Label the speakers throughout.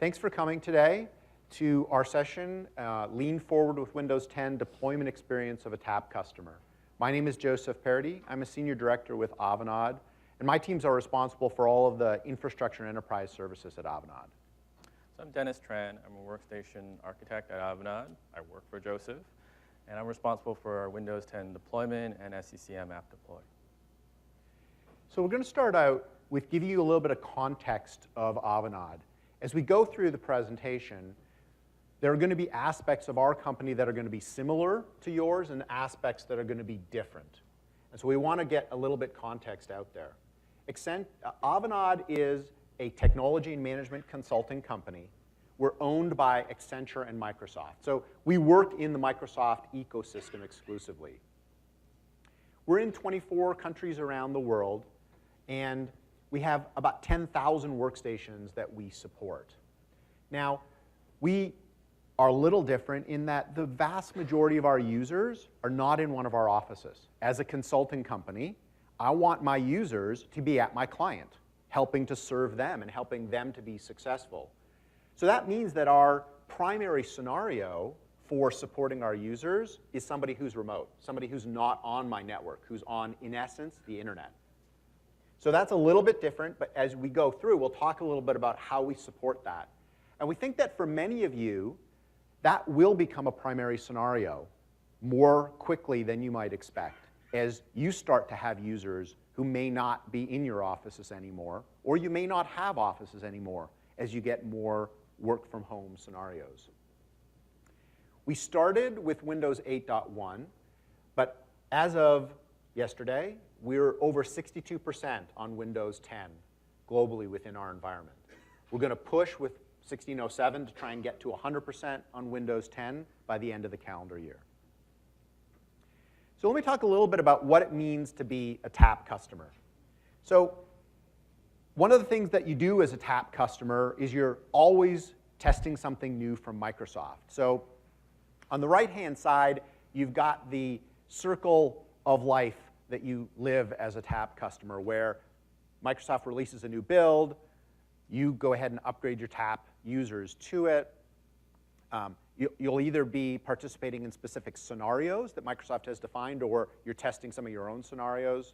Speaker 1: Thanks for coming today to our session, Lean Forward with Windows 10 Deployment Experience of a TAP Customer. My name is Joseph Parody. I'm a Senior Director with Avanade, and my teams are responsible for all of the infrastructure and enterprise services at Avanade.
Speaker 2: So I'm Dennis Tran. I'm a workstation architect at Avanade. I work for Joseph, and I'm responsible for our Windows 10 deployment and SCCM app deploy.
Speaker 1: So we're going to start out with giving you a little bit of context of Avanade. As we go through the presentation, there are going to be aspects of our company that are going to be similar to yours and aspects that are going to be different. And so we want to get a little bit context out there. Avanade is a technology and management consulting company. We're owned by Accenture and Microsoft. So we work in the Microsoft ecosystem exclusively. We're in 24 countries around the world, and we have about 10,000 workstations that we support. Now, we are a little different in that the vast majority of our users are not in one of our offices. As a consulting company, I want my users to be at my client, helping to serve them and helping them to be successful. So that means that our primary scenario for supporting our users is somebody who's remote, somebody who's not on my network, who's on, in essence, the internet. So that's a little bit different, but as we go through, we'll talk a little bit about how we support that. And we think that for many of you, that will become a primary scenario more quickly than you might expect as you start to have users who may not be in your offices anymore, or you may not have offices anymore as you get more work from home scenarios. We started with Windows 8.1, but as of yesterday, we're over 62% on Windows 10 globally within our environment. We're going to push with 1607 to try and get to 100% on Windows 10 by the end of the calendar year. So let me talk a little bit about what it means to be a TAP customer. So one of the things that you do as a TAP customer is you're always testing something new from Microsoft. So on the right-hand side, you've got the circle of life that you live as a TAP customer, where Microsoft releases a new build, you go ahead and upgrade your TAP users to it. You'll either be participating in specific scenarios that Microsoft has defined, or you're testing some of your own scenarios.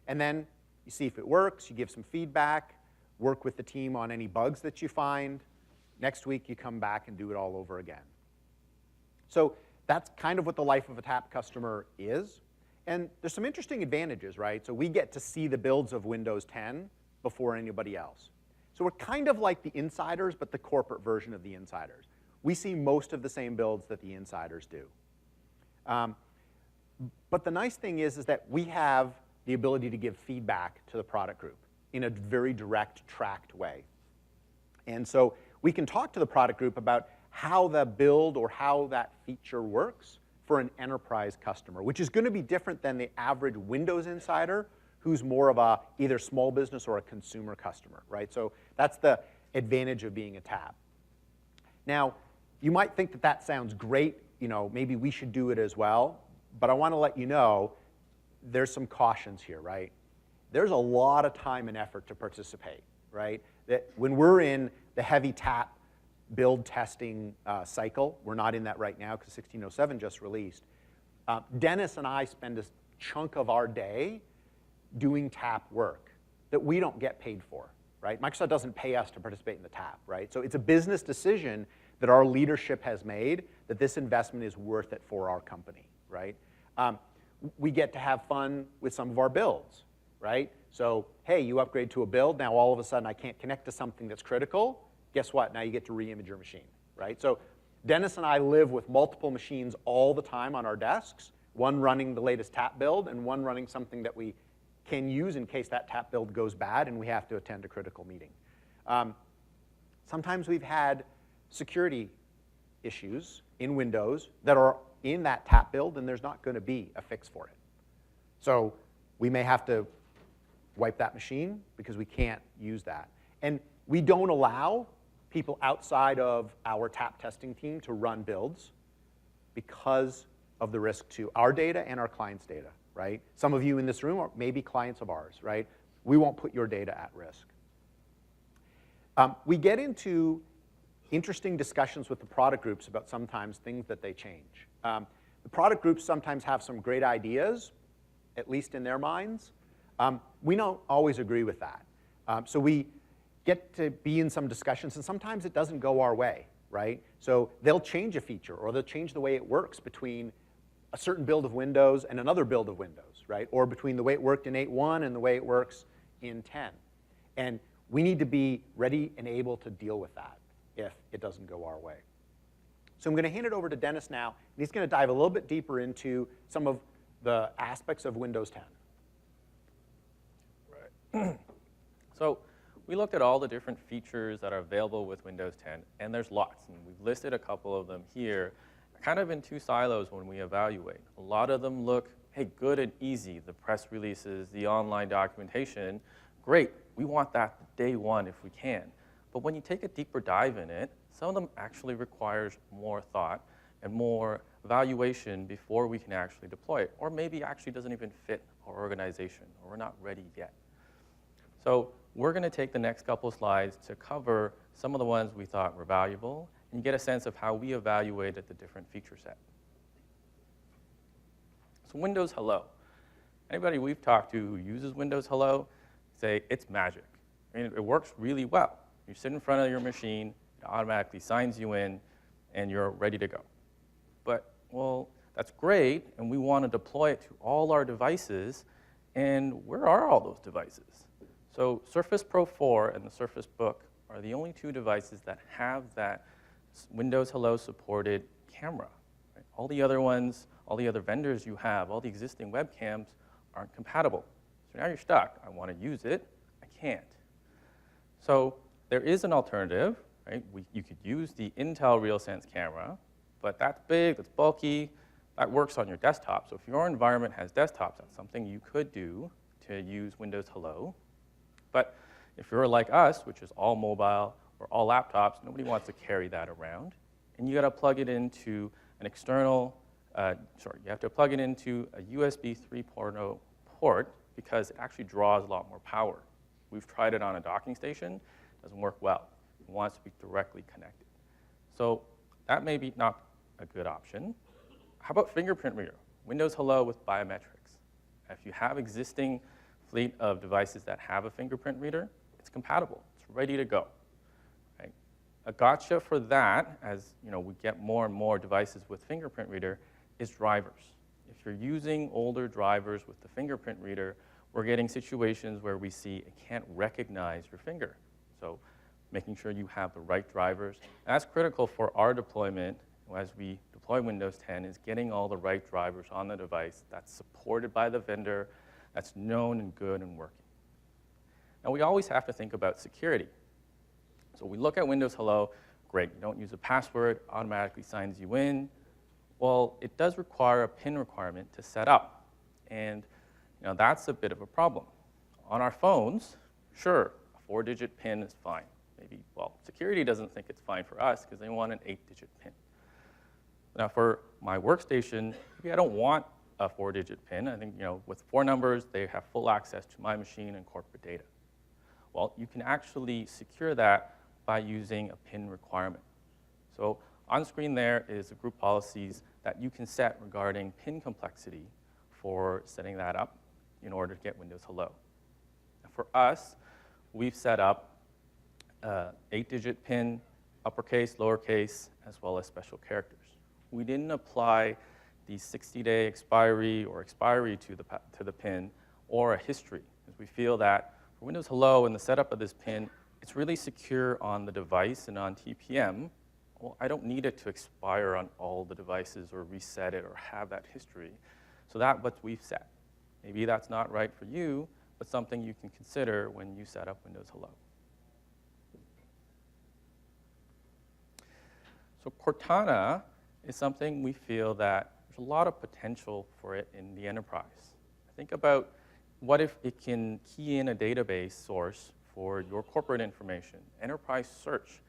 Speaker 1: And then you see if it works, you give some feedback, work with the team on any bugs that you find. Next week, you come back and do it all over again. So that's kind of what the life of a TAP customer is. And there's some interesting advantages, right? So we get to see the builds of Windows 10 before anybody else. So we're kind of like the insiders, but the corporate version of the insiders. We see most of the same builds that the insiders do. But the nice thing is that we have the ability to give feedback to the product group in a very direct, tracked way. And so we can talk to the product group about how the build or how that feature works for an enterprise customer, which is going to be different than the average Windows insider who's more of a either small business or a consumer customer, right? So that's the advantage of being a TAP. Now, you might think that that sounds great, maybe we should do it as well, but I want to let you know there's some cautions here, right? There's a lot of time and effort to participate, right? That when we're in the heavy TAP build testing cycle, we're not in that right now because 1607 just released. Dennis and I spend a chunk of our day doing TAP work that we don't get paid for, right? Microsoft doesn't pay us to participate in the TAP, right? So it's a business decision that our leadership has made that this investment is worth it for our company, right? We get to have fun with some of our builds, right? So, hey, you upgrade to a build, now all of a sudden I can't connect to something that's critical. Guess what? Now you get to re-image your machine, right? So Dennis and I live with multiple machines all the time on our desks, one running the latest TAP build and one running something that we can use in case that TAP build goes bad and we have to attend a critical meeting. Sometimes we've had security issues in Windows that are in that TAP build and there's not going to be a fix for it. So we may have to wipe that machine because we can't use that. And we don't allow people outside of our TAP testing team to run builds because of the risk to our data and our clients' data, right? Some of you in this room are maybe clients of ours, right? We won't put your data at risk. We get into interesting discussions with the product groups about sometimes things that they change. The product groups sometimes have some great ideas, at least in their minds. We don't always agree with that. So we get to be in some discussions, and sometimes it doesn't go our way, right? So they'll change a feature, or they'll change the way it works between a certain build of Windows and another build of Windows, right? Or between the way it worked in 8.1 and the way it works in 10. And we need to be ready and able to deal with that if it doesn't go our way. So I'm going to hand it over to Dennis now, and he's going to dive a little bit deeper into some of the aspects of Windows 10.
Speaker 2: Right. So we looked at all the different features that are available with Windows 10, and there's lots. And we've listed a couple of them here, kind of in two silos when we evaluate. A lot of them look, hey, good and easy, the press releases, the online documentation. Great, we want that day one if we can. But when you take a deeper dive in it, some of them actually requires more thought and more evaluation before we can actually deploy it, or maybe actually doesn't even fit our organization, or we're not ready yet. So we're going to take the next couple slides to cover some of the ones we thought were valuable, and you get a sense of how we evaluated the different feature set. So Windows Hello. Anybody we've talked to who uses Windows Hello say it's magic. I mean, it works really well. You sit in front of your machine, it automatically signs you in, and you're ready to go. But, well, that's great, and we want to deploy it to all our devices, and where are all those devices? So Surface Pro 4 and the Surface Book are the only two devices that have that Windows Hello supported camera. Right? All the other ones, all the other vendors you have, all the existing webcams aren't compatible. So now you're stuck. I want to use it. I can't. So there is an alternative. Right? You could use the Intel RealSense camera, but that's big, that's bulky, that works on your desktop. So if your environment has desktops, that's something you could do to use Windows Hello. But if you're like us, which is all mobile or all laptops, nobody wants to carry that around. And you got to plug it into an external, you have to plug it into a USB 3.0 port because it actually draws a lot more power. We've tried it on a docking station, it doesn't work well. It wants to be directly connected. So that may be not a good option. How about fingerprint reader? Windows Hello with biometrics. If you have existing fleet of devices that have a fingerprint reader, it's compatible. It's ready to go. Right? A gotcha for that, as we get more and more devices with fingerprint reader, is drivers. If you're using older drivers with the fingerprint reader, we're getting situations where we see it can't recognize your finger. So making sure you have the right drivers. And that's critical for our deployment as we deploy Windows 10, is getting all the right drivers on the device that's supported by the vendor, that's known and good and working. Now, we always have to think about security. So we look at Windows Hello, great, you don't use a password, automatically signs you in. Well, it does require a PIN requirement to set up. And that's a bit of a problem. On our phones, sure, a 4-digit PIN is fine. Maybe, well, security doesn't think it's fine for us because they want an 8-digit PIN. Now, for my workstation, maybe I don't want a 4-digit PIN. I think, with 4 numbers, they have full access to my machine and corporate data. Well, you can actually secure that by using a PIN requirement. So on screen there is the group policies that you can set regarding PIN complexity for setting that up in order to get Windows Hello. Now, for us, we've set up 8-digit PIN, uppercase, lowercase, as well as special characters. We didn't apply the 60-day expiry or expiry to the PIN or a history, because we feel that for Windows Hello and the setup of this PIN, it's really secure on the device and on TPM. Well, I don't need it to expire on all the devices or reset it or have that history. So that's what we've set. Maybe that's not right for you, but something you can consider when you set up Windows Hello. So Cortana is something we feel that there's a lot of potential for it in the enterprise. Think about what if it can key in a database source for your corporate information, enterprise search,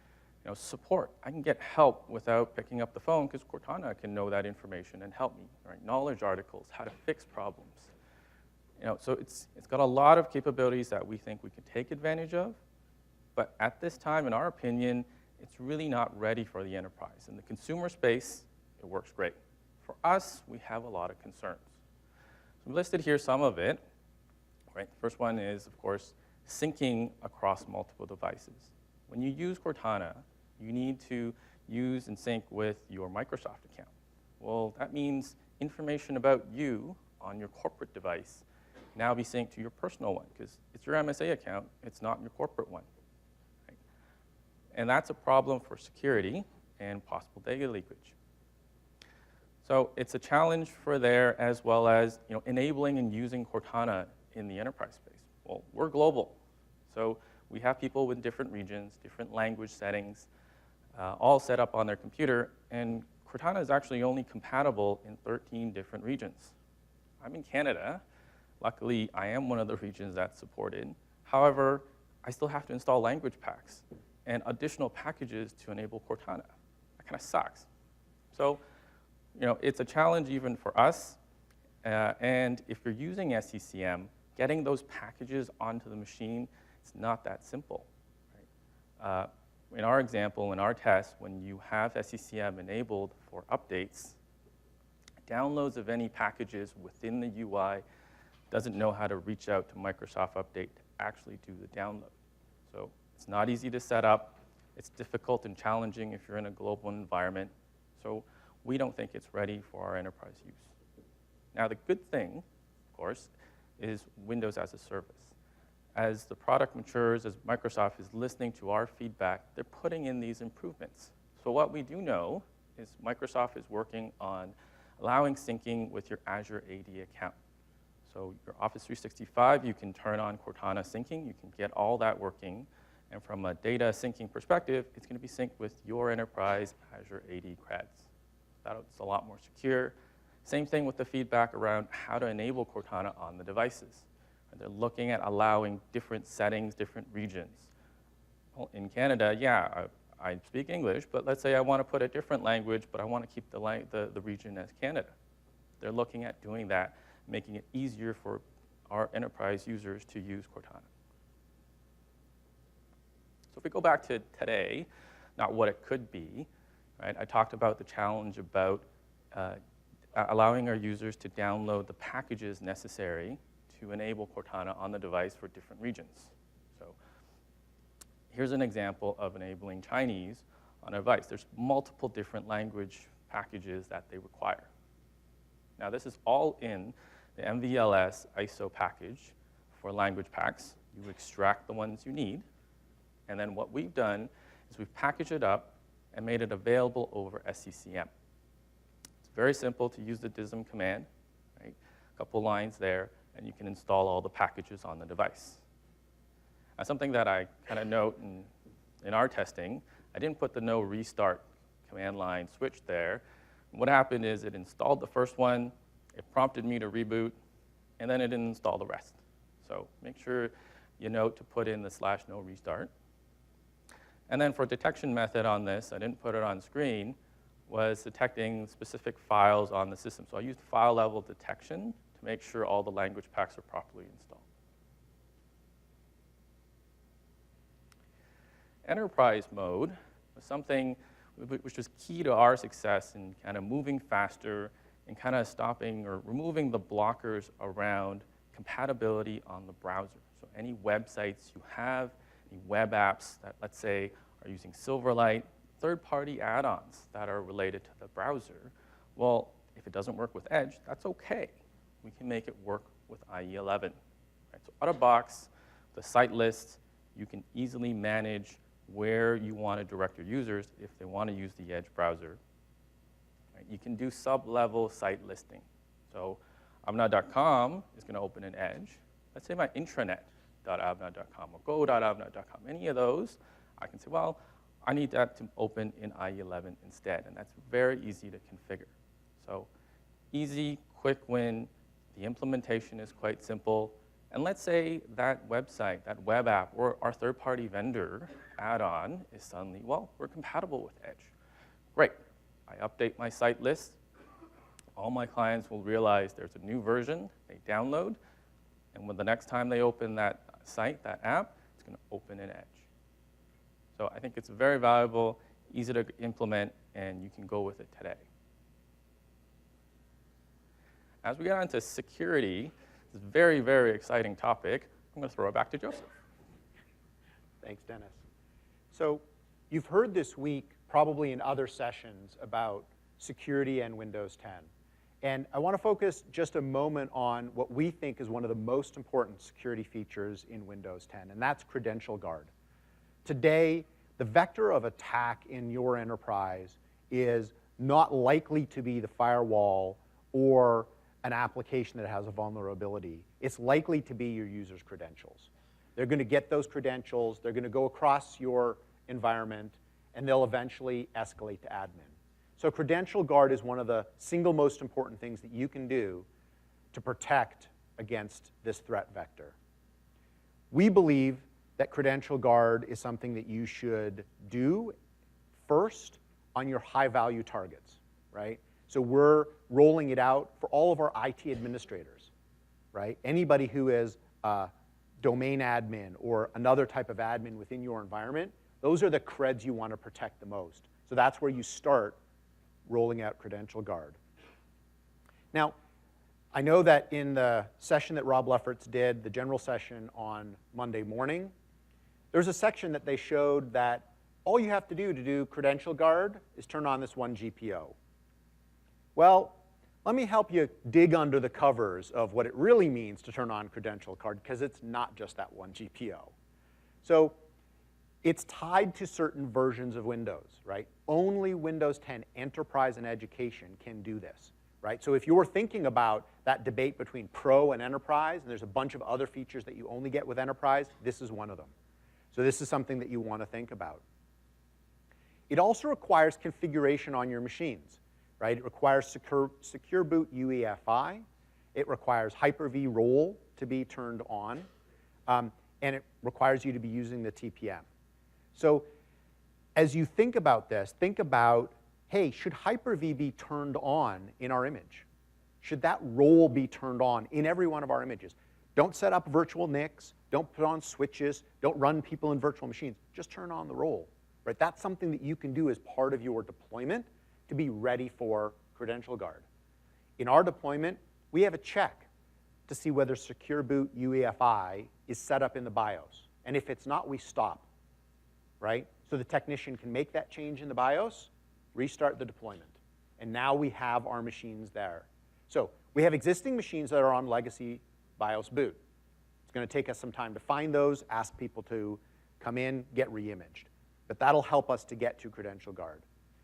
Speaker 2: support. I can get help without picking up the phone because Cortana can know that information and help me. Right? Knowledge articles, how to fix problems. So it's got a lot of capabilities that we think we could take advantage of. But at this time, in our opinion, it's really not ready for the enterprise. In the consumer space, it works great. For us, we have a lot of concerns. So we listed here some of it. Right? The first one is, of course, syncing across multiple devices. When you use Cortana, you need to use and sync with your Microsoft account. Well, that means information about you on your corporate device now be synced to your personal one, because it's your MSA account, it's not your corporate one. Right? And that's a problem for security and possible data leakage. So it's a challenge for there, as well as enabling and using Cortana in the enterprise space. Well, we're global, so we have people with different regions, different language settings, all set up on their computer, and Cortana is actually only compatible in 13 different regions. I'm in Canada. Luckily, I am one of the regions that's supported. However, I still have to install language packs and additional packages to enable Cortana. That kind of sucks. So, it's a challenge even for us. And if you're using SCCM, getting those packages onto the machine, it's not that simple. Right? In our example, in our test, when you have SCCM enabled for updates, downloads of any packages within the UI doesn't know how to reach out to Microsoft Update to actually do the download. So it's not easy to set up. It's difficult and challenging if you're in a global environment. So we don't think it's ready for our enterprise use. Now, the good thing, of course, is Windows as a service. As the product matures, as Microsoft is listening to our feedback, they're putting in these improvements. So what we do know is Microsoft is working on allowing syncing with your Azure AD account. So your Office 365, you can turn on Cortana syncing. You can get all that working. And from a data syncing perspective, it's going to be synced with your enterprise Azure AD creds. That's a lot more secure. Same thing with the feedback around how to enable Cortana on the devices. They're looking at allowing different settings, different regions. Well, in Canada, yeah, I speak English, but let's say I want to put a different language, but I want to keep the region as Canada. They're looking at doing that, making it easier for our enterprise users to use Cortana. So if we go back to today, not what it could be, right? I talked about the challenge about allowing our users to download the packages necessary to enable Cortana on the device for different regions. So here's an example of enabling Chinese on a device. There's multiple different language packages that they require. Now, this is all in the MVLS ISO package for language packs. You extract the ones you need, and then what we've done is we've packaged it up and made it available over SCCM. It's very simple to use the DISM command, right? A couple lines there, and you can install all the packages on the device. Now, something that I kind of note in our testing, I didn't put the no restart command line switch there. What happened is it installed the first one, it prompted me to reboot, and then it didn't install the rest. So make sure you note to put in the /no restart. And then for detection method on this, I didn't put it on screen, was detecting specific files on the system. So I used file level detection to make sure all the language packs are properly installed. Enterprise mode was something which was key to our success in kind of moving faster and kind of stopping or removing the blockers around compatibility on the browser. So any websites you have, any web apps that, let's say, are using Silverlight, third-party add-ons that are related to the browser, well, if it doesn't work with Edge, that's okay. We can make it work with IE11. Right? So out of box, the site list, you can easily manage where you want to direct your users if they want to use the Edge browser. Right? You can do sub-level site listing. So avnod.com is going to open in Edge. Let's say my intranet.avnod.com or go.avnod.com. Any of those, I can say, well, I need that to open in IE11 instead, and that's very easy to configure. So easy, quick win. The implementation is quite simple. And let's say that website, that web app, or our third-party vendor add-on is suddenly, well, we're compatible with Edge. Great. I update my site list. All my clients will realize there's a new version. They download. And when the next time they open that site, that app, it's going to open in Edge. So I think it's very valuable, easy to implement, and you can go with it today. As we get on to security, this very, very exciting topic, I'm going to throw it back to Joseph.
Speaker 1: Thanks, Dennis. So you've heard this week, probably in other sessions, about security and Windows 10. And I want to focus just a moment on what we think is one of the most important security features in Windows 10, and that's Credential Guard. Today, the vector of attack in your enterprise is not likely to be the firewall or an application that has a vulnerability. It's likely to be your user's credentials. They're going to get those credentials, they're going to go across your environment, and they'll eventually escalate to admin. So Credential Guard is one of the single most important things that you can do to protect against this threat vector. We believe that Credential Guard is something that you should do first on your high-value targets, right? So we're rolling it out for all of our IT administrators, right? Anybody who is a domain admin or another type of admin within your environment, those are the creds you want to protect the most. So that's where you start rolling out Credential Guard. Now, I know that in the session that Rob Lefferts did, the general session on Monday morning, there's a section that they showed that all you have to do Credential Guard is turn on this one GPO. Well, let me help you dig under the covers of what it really means to turn on Credential Guard, because it's not just that one GPO. So it's tied to certain versions of Windows, right? Only Windows 10 Enterprise and Education can do this, right? So if you're thinking about that debate between Pro and Enterprise, and there's a bunch of other features that you only get with Enterprise, this is one of them. So this is something that you want to think about. It also requires configuration on your machines, right? It requires Secure Boot UEFI. It requires Hyper-V role to be turned on. And it requires you to be using the TPM. So as you think about this, think about, hey, should Hyper-V be turned on in our image? Should that role be turned on in every one of our images? Don't set up virtual NICs. Don't put on switches. Don't run people in virtual machines. Just turn on the role, right? That's something that you can do as part of your deployment to be ready for Credential Guard. In our deployment, we have a check to see whether Secure Boot UEFI is set up in the BIOS. And if it's not, we stop, right? So the technician can make that change in the BIOS, restart the deployment. And now we have our machines there. So we have existing machines that are on legacy BIOS boot. It's going to take us some time to find those, ask people to come in, get re-imaged. But that'll help us to get to Credential Guard.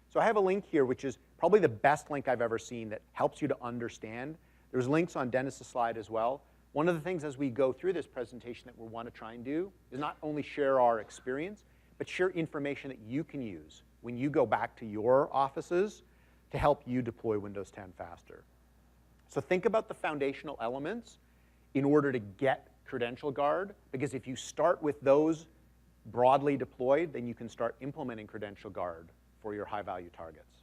Speaker 1: So I have a link here, which is probably the best link I've ever seen that helps you to understand. There's links on Dennis's slide as well. One of the things as we go through this presentation that we want to try and do is not only share our experience, but share information that you can use when you go back to your offices to help you deploy Windows 10 faster. So think about the foundational elements in order to get Credential Guard, because if you start with those broadly deployed, then you can start implementing Credential Guard for your high-value targets.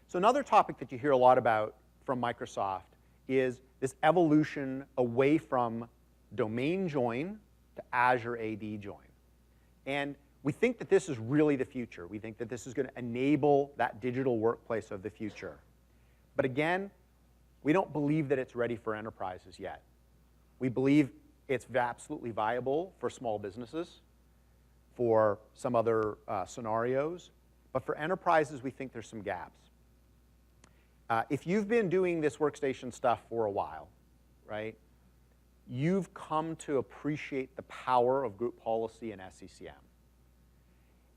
Speaker 1: So another topic that you hear a lot about from Microsoft is this evolution away from domain join to Azure AD join. And we think that this is really the future. We think that this is going to enable that digital workplace of the future. But again, we don't believe that it's ready for enterprises yet. We believe it's absolutely viable for small businesses, for some other scenarios. But for enterprises, we think there's some gaps. If you've been doing this workstation stuff for a while, right, you've come to appreciate the power of group policy and SCCM.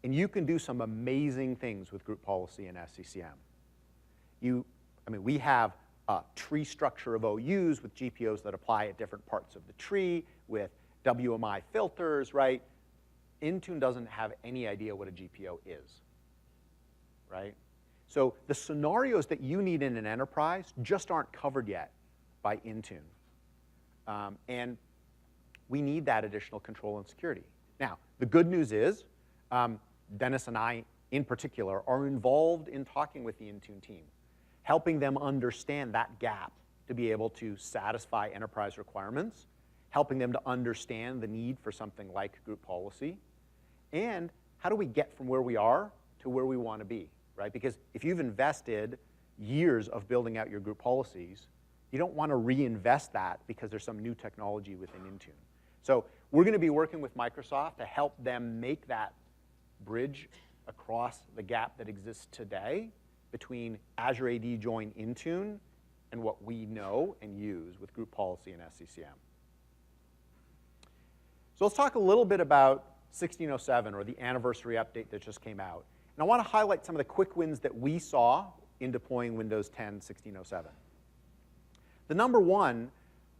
Speaker 1: And you can do some amazing things with group policy and SCCM. We have a tree structure of OUs with GPOs that apply at different parts of the tree, with WMI filters, right? Intune doesn't have any idea what a GPO is, right? So the scenarios that you need in an enterprise just aren't covered yet by Intune. And we need that additional control and security. Now, the good news is, Dennis and I, in particular, are involved in talking with the Intune team, helping them understand that gap to be able to satisfy enterprise requirements, helping them to understand the need for something like group policy, And how do we get from where we are to where we want to be, right? Because if you've invested years of building out your group policies, you don't want to reinvest that because there's some new technology within Intune. So we're going to be working with Microsoft to help them make that bridge across the gap that exists today between Azure AD Join Intune and what we know and use with group policy and SCCM. So let's talk a little bit about 1607, or the anniversary update that just came out. And I want to highlight some of the quick wins that we saw in deploying Windows 10 1607. The number one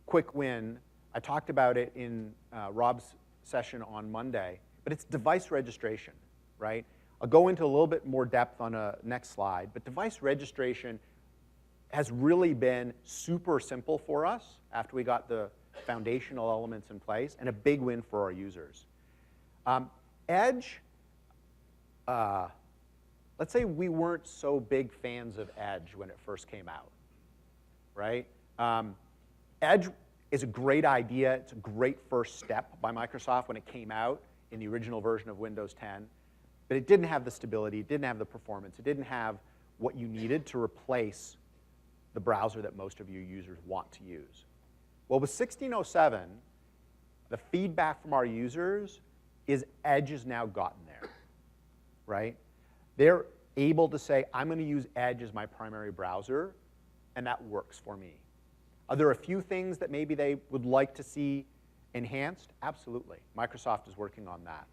Speaker 1: quick win, I talked about it in Rob's session on Monday, but it's device registration, right? I'll go into a little bit more depth on a next slide, but device registration has really been super simple for us after we got the foundational elements in place, and a big win for our users. Edge, let's say we weren't so big fans of Edge when it first came out, right? Edge is a great idea. It's a great first step by Microsoft when it came out in the original version of Windows 10. But it didn't have the stability, it didn't have the performance, it didn't have what you needed to replace the browser that most of your users want to use. Well, with 1607, the feedback from our users is Edge has now gotten there, right? They're able to say, I'm going to use Edge as my primary browser, and that works for me. Are there a few things that maybe they would like to see enhanced? Absolutely. Microsoft is working on that.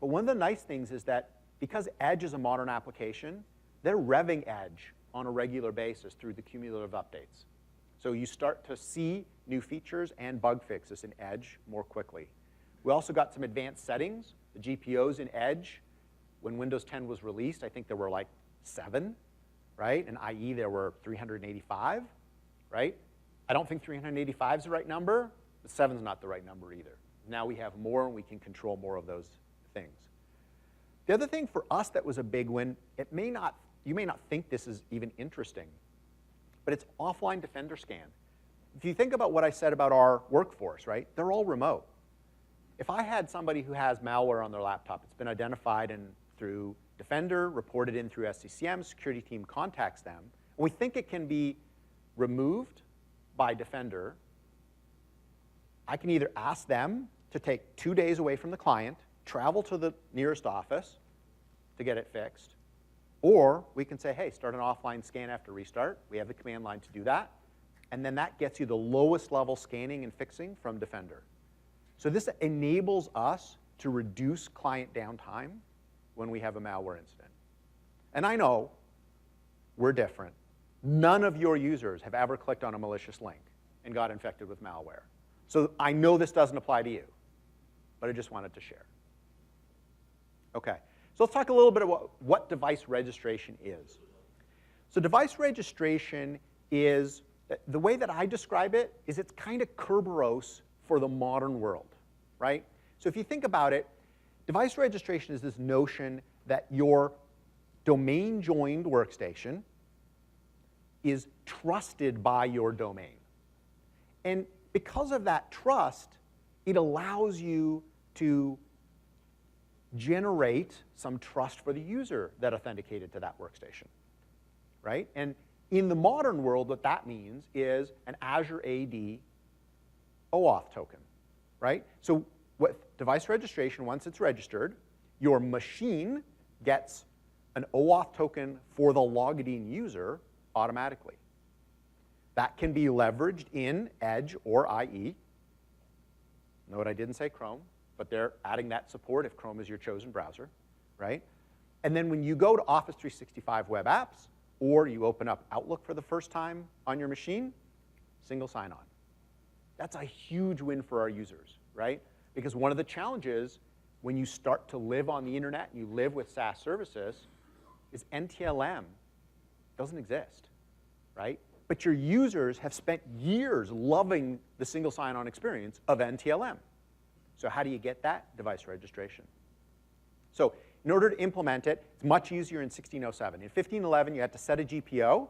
Speaker 1: But one of the nice things is that because Edge is a modern application, they're revving Edge on a regular basis through the cumulative updates. So you start to see new features and bug fixes in Edge more quickly. We also got some advanced settings. The GPOs in Edge, when Windows 10 was released, I think there were like 7, right? In IE, there were 385, right? I don't think 385 is the right number, but 7 is not the right number either. Now we have more, and we can control more of those things. The other thing for us that was a big win, you may not think this is even interesting, but it's offline Defender scan. If you think about what I said about our workforce, right? They're all remote. If I had somebody who has malware on their laptop, it's been identified through Defender, reported in through SCCM, security team contacts them, and we think it can be removed by Defender, I can either ask them to take 2 days away from the client, travel to the nearest office to get it fixed, or we can say, hey, start an offline scan after restart. We have the command line to do that, and then that gets you the lowest level scanning and fixing from Defender. So this enables us to reduce client downtime when we have a malware incident. And I know we're different. None of your users have ever clicked on a malicious link and got infected with malware. So I know this doesn't apply to you, but I just wanted to share. Okay, so let's talk a little bit about what device registration is. So device registration is, the way that I describe it is it's kind of Kerberos for the modern world, right? So if you think about it, device registration is this notion that your domain-joined workstation is trusted by your domain. And because of that trust, it allows you to generate some trust for the user that authenticated to that workstation, right? And in the modern world, what that means is an Azure AD OAuth token, right? So with device registration, once it's registered, your machine gets an OAuth token for the logged in user automatically. That can be leveraged in Edge or IE. Note I didn't say Chrome, but they're adding that support if Chrome is your chosen browser, right? And then when you go to Office 365 web apps, or you open up Outlook for the first time on your machine, single sign-on. That's a huge win for our users, right? Because one of the challenges when you start to live on the internet and you live with SaaS services is NTLM doesn't exist, right? But your users have spent years loving the single sign-on experience of NTLM. So how do you get that? Device registration. So in order to implement it, it's much easier in 1607. In 1511, you had to set a GPO,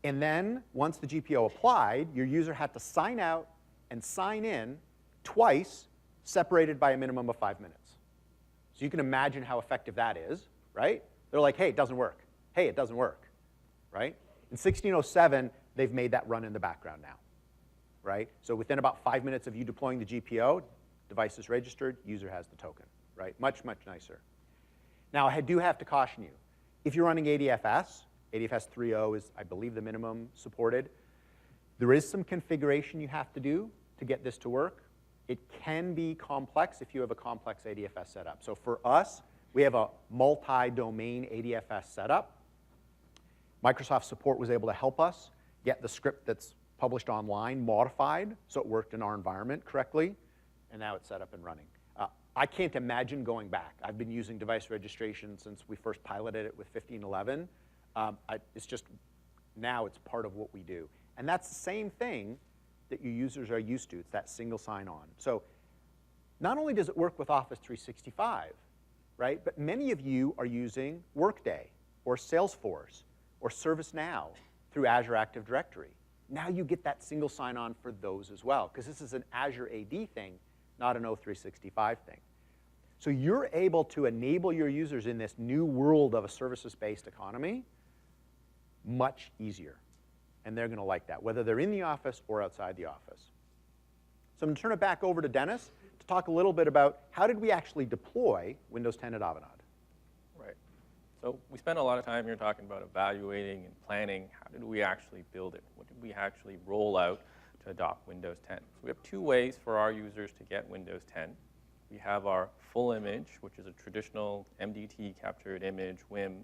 Speaker 1: and then once the GPO applied, your user had to sign out and sign in twice, separated by a minimum of 5 minutes. So you can imagine how effective that is, right? They're like, hey, it doesn't work. Hey, it doesn't work, right? In 1607, they've made that run in the background now, right? So within about 5 minutes of you deploying the GPO, device is registered, user has the token, right? Much, much nicer. Now, I do have to caution you. If you're running ADFS, ADFS 3.0 is, I believe, the minimum supported. There is some configuration you have to do to get this to work. It can be complex if you have a complex ADFS setup. So for us, we have a multi-domain ADFS setup. Microsoft support was able to help us get the script that's published online modified so it worked in our environment correctly, and now it's set up and running. I can't imagine going back. I've been using device registration since we first piloted it with 1511. It's just, now it's part of what we do. And that's the same thing that your users are used to. It's that single sign-on. So not only does it work with Office 365, right, but many of you are using Workday or Salesforce or ServiceNow through Azure Active Directory. Now you get that single sign-on for those as well, because this is an Azure AD thing, not an O365 thing. So you're able to enable your users in this new world of a services-based economy much easier. And they're going to like that, whether they're in the office or outside the office. So I'm going to turn it back over to Dennis to talk a little bit about how did we actually deploy Windows 10 at Avanade.
Speaker 2: Right. So we spent a lot of time here talking about evaluating and planning. How did we actually build it? What did we actually roll out to adopt Windows 10? So we have two ways for our users to get Windows 10. We have our full image, which is a traditional MDT captured image, WIM, and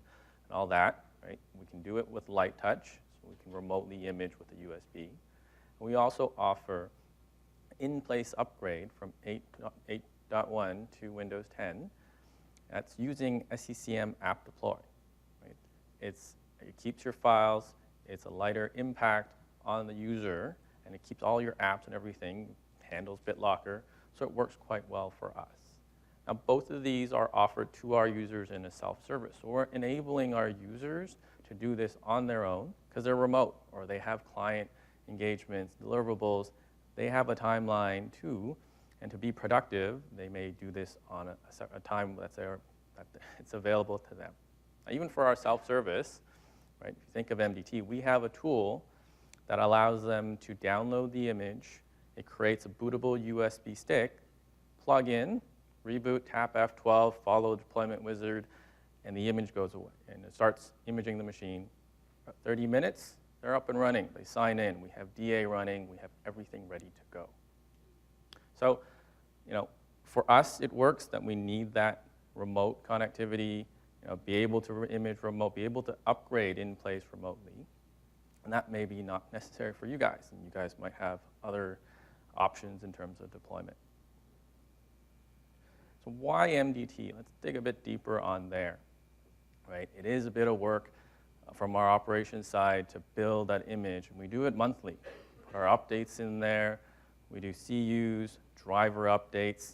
Speaker 2: all that. Right? We can do it with light touch, so we can remotely image with a USB. And we also offer in-place upgrade from 8.1 to Windows 10. That's using SCCM App Deploy. Right? It keeps your files, it's a lighter impact on the user, and it keeps all your apps and everything, handles BitLocker, so it works quite well for us. Now, both of these are offered to our users in a self-service. So we're enabling our users to do this on their own because they're remote or they have client engagements, deliverables. They have a timeline too, and to be productive, they may do this on a time that it's available to them. Now, even for our self-service, right, if you think of MDT, we have a tool that allows them to download the image. It creates a bootable USB stick, plug in, reboot, tap F12, follow deployment wizard, and the image goes away. And it starts imaging the machine. About 30 minutes, they're up and running. They sign in. We have DA running. We have everything ready to go. So, for us, it works that we need that remote connectivity, be able to image remote, be able to upgrade in place remotely. And that may be not necessary for you guys, and you guys might have other options in terms of deployment. So why MDT? Let's dig a bit deeper on there. Right? It is a bit of work from our operations side to build that image, and we do it monthly. Put our updates in there. We do CUs, driver updates.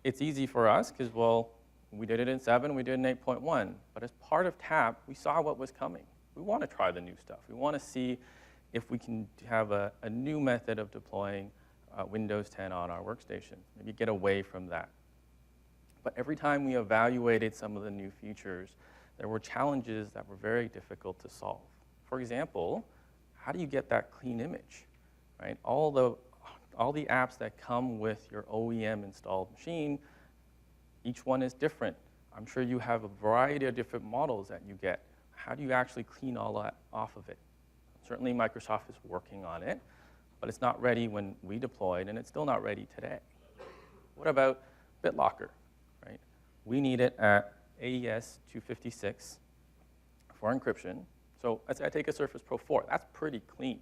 Speaker 2: It's easy for us because, well, we did it in 7, we did it in 8.1, but as part of TAP, we saw what was coming. We want to try the new stuff. We want to see if we can have a new method of deploying Windows 10 on our workstation, maybe get away from that. But every time we evaluated some of the new features, there were challenges that were very difficult to solve. For example, how do you get that clean image? Right? All the apps that come with your OEM installed machine, each one is different. I'm sure you have a variety of different models that you get. How do you actually clean all that off of it? Certainly Microsoft is working on it, but it's not ready when we deployed, and it's still not ready today. What about BitLocker? Right? We need it at AES 256 for encryption. So let's say I take a Surface Pro 4. That's pretty clean.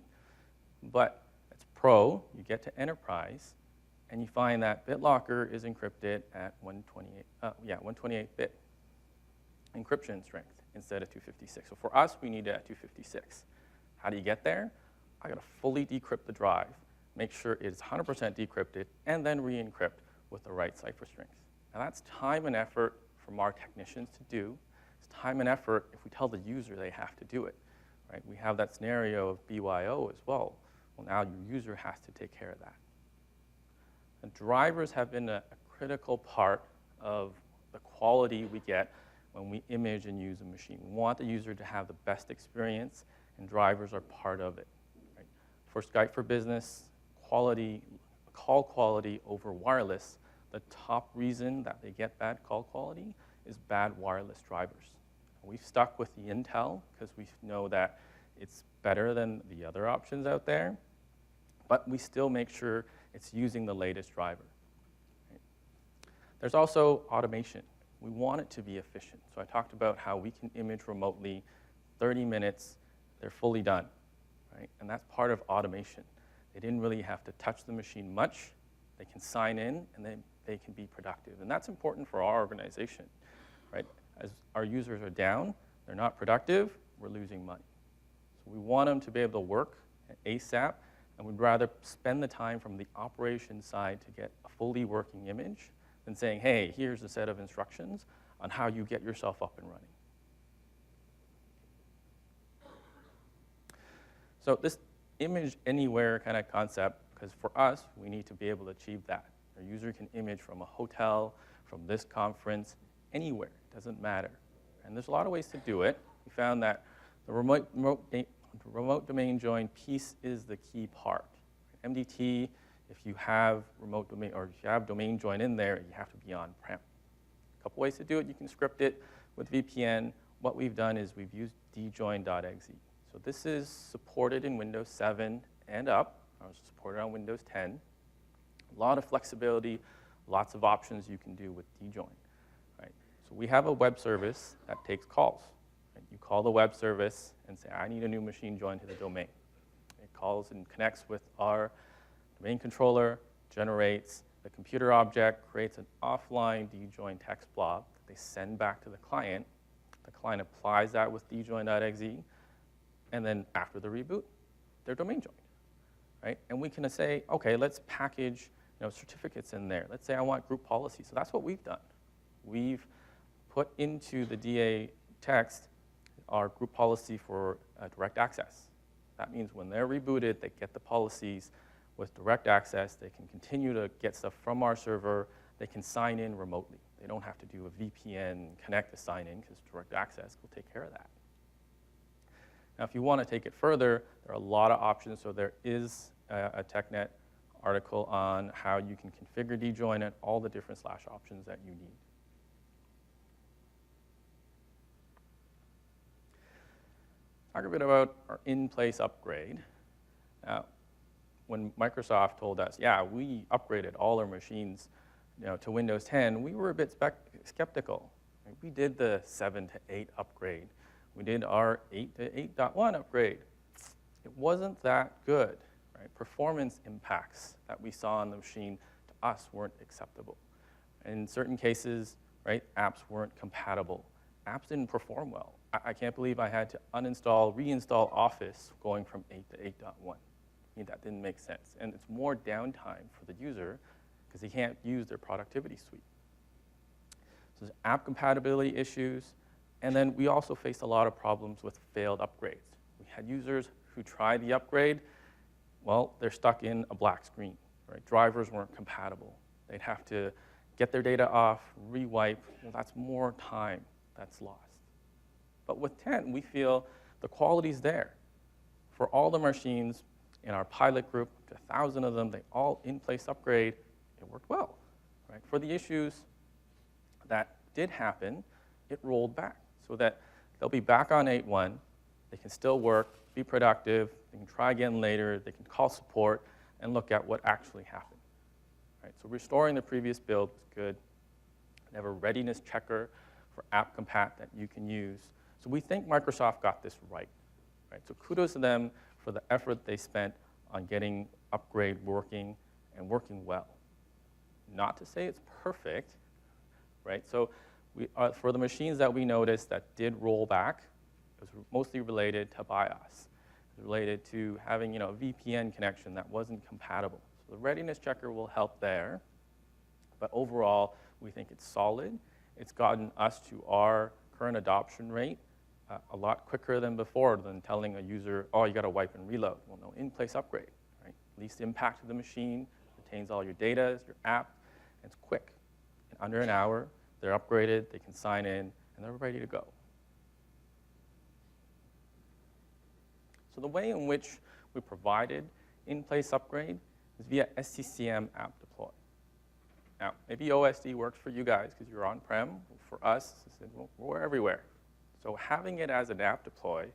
Speaker 2: But it's Pro, you get to Enterprise, and you find that BitLocker is encrypted at 128-bit encryption strength instead of 256. So for us, we need it at 256. How do you get there? I got to fully decrypt the drive, make sure it is 100% decrypted, and then re-encrypt with the right cipher strength. Now that's time and effort from our technicians to do. It's time and effort if we tell the user they have to do it. Right? We have that scenario of BYO as well. Well, now your user has to take care of that. And drivers have been a critical part of the quality we get when we image and use a machine. We want the user to have the best experience, and drivers are part of it. Right? For Skype for Business, quality, call quality over wireless, the top reason that they get bad call quality is bad wireless drivers. We've stuck with the Intel because we know that it's better than the other options out there, but we still make sure it's using the latest driver. Right? There's also automation. We want it to be efficient. So I talked about how we can image remotely, 30 minutes, they're fully done, right? And that's part of automation. They didn't really have to touch the machine much. They can sign in, and then they can be productive. And that's important for our organization, right? As our users are down, they're not productive, we're losing money. So we want them to be able to work ASAP, and we'd rather spend the time from the operations side to get a fully working image than saying, hey, here's a set of instructions on how you get yourself up and running. So this image anywhere kind of concept, because for us, we need to be able to achieve that. Our user can image from a hotel, from this conference, anywhere, it doesn't matter. And there's a lot of ways to do it. We found that the remote domain join piece is the key part. MDT, if you have remote domain, or if you have domain join in there, you have to be on-prem. A couple ways to do it. You can script it with VPN. What we've done is we've used djoin.exe. So this is supported in Windows 7 and up. It's supported on Windows 10. A lot of flexibility, lots of options you can do with djoin. Right? So we have a web service that takes calls. Right? You call the web service and say, I need a new machine joined to the domain. It calls and connects with our domain controller, generates the computer object, creates an offline djoin text blob that they send back to the client. The client applies that with djoin.exe, and then after the reboot, they're domain joined. Right? And we can say, okay, let's package certificates in there. Let's say I want group policy. So that's what we've done. We've put into the DA text our group policy for direct access. That means when they're rebooted, they get the policies with direct access. They can continue to get stuff from our server. They can sign in remotely. They don't have to do a VPN connect to sign in, because direct access will take care of that. Now, if you want to take it further, there are a lot of options. So there is a TechNet article on how you can configure djoin and all the different slash options that you need. Talk a bit about our in-place upgrade. Now, when Microsoft told us, yeah, we upgraded all our machines to Windows 10, we were a bit skeptical. We did the 7 to 8 upgrade. We did our 8 to 8.1 upgrade. It wasn't that good. Right? Performance impacts that we saw on the machine to us weren't acceptable. In certain cases, right, apps weren't compatible. Apps didn't perform well. I can't believe I had to uninstall, reinstall Office going from 8 to 8.1. That didn't make sense. And it's more downtime for the user because they can't use their productivity suite. So there's app compatibility issues. And then we also faced a lot of problems with failed upgrades. We had users who tried the upgrade. Well, they're stuck in a black screen. Right? Drivers weren't compatible. They'd have to get their data off, rewipe. Well, that's more time that's lost. But with 10, we feel the quality's there. For all the machines in our pilot group, 1,000 of them, they all in-place upgrade. It worked well. Right? For the issues that did happen, it rolled back so that they'll be back on 8.1. They can still work, be productive. They can try again later. They can call support and look at what actually happened. Right? So restoring the previous build was good. They have a readiness checker for app compat that you can use. So we think Microsoft got this right. So kudos to them for the effort they spent on getting upgrade working and working well. Not to say it's perfect, right? So for the machines that we noticed that did roll back, it was mostly related to BIOS. It was related to having a VPN connection that wasn't compatible. So the readiness checker will help there. But overall, we think it's solid. It's gotten us to our current adoption rate a lot quicker than before, than telling a user, oh, you got to wipe and reload. Well, no, in-place upgrade. Right? Least impact to the machine, retains all your data, your app, and it's quick. In under an hour, they're upgraded, they can sign in, and they're ready to go. So the way in which we provided in-place upgrade is via SCCM app deploy. Now, maybe OSD works for you guys because you're on-prem. For us, we're everywhere. So having it as an app deploy,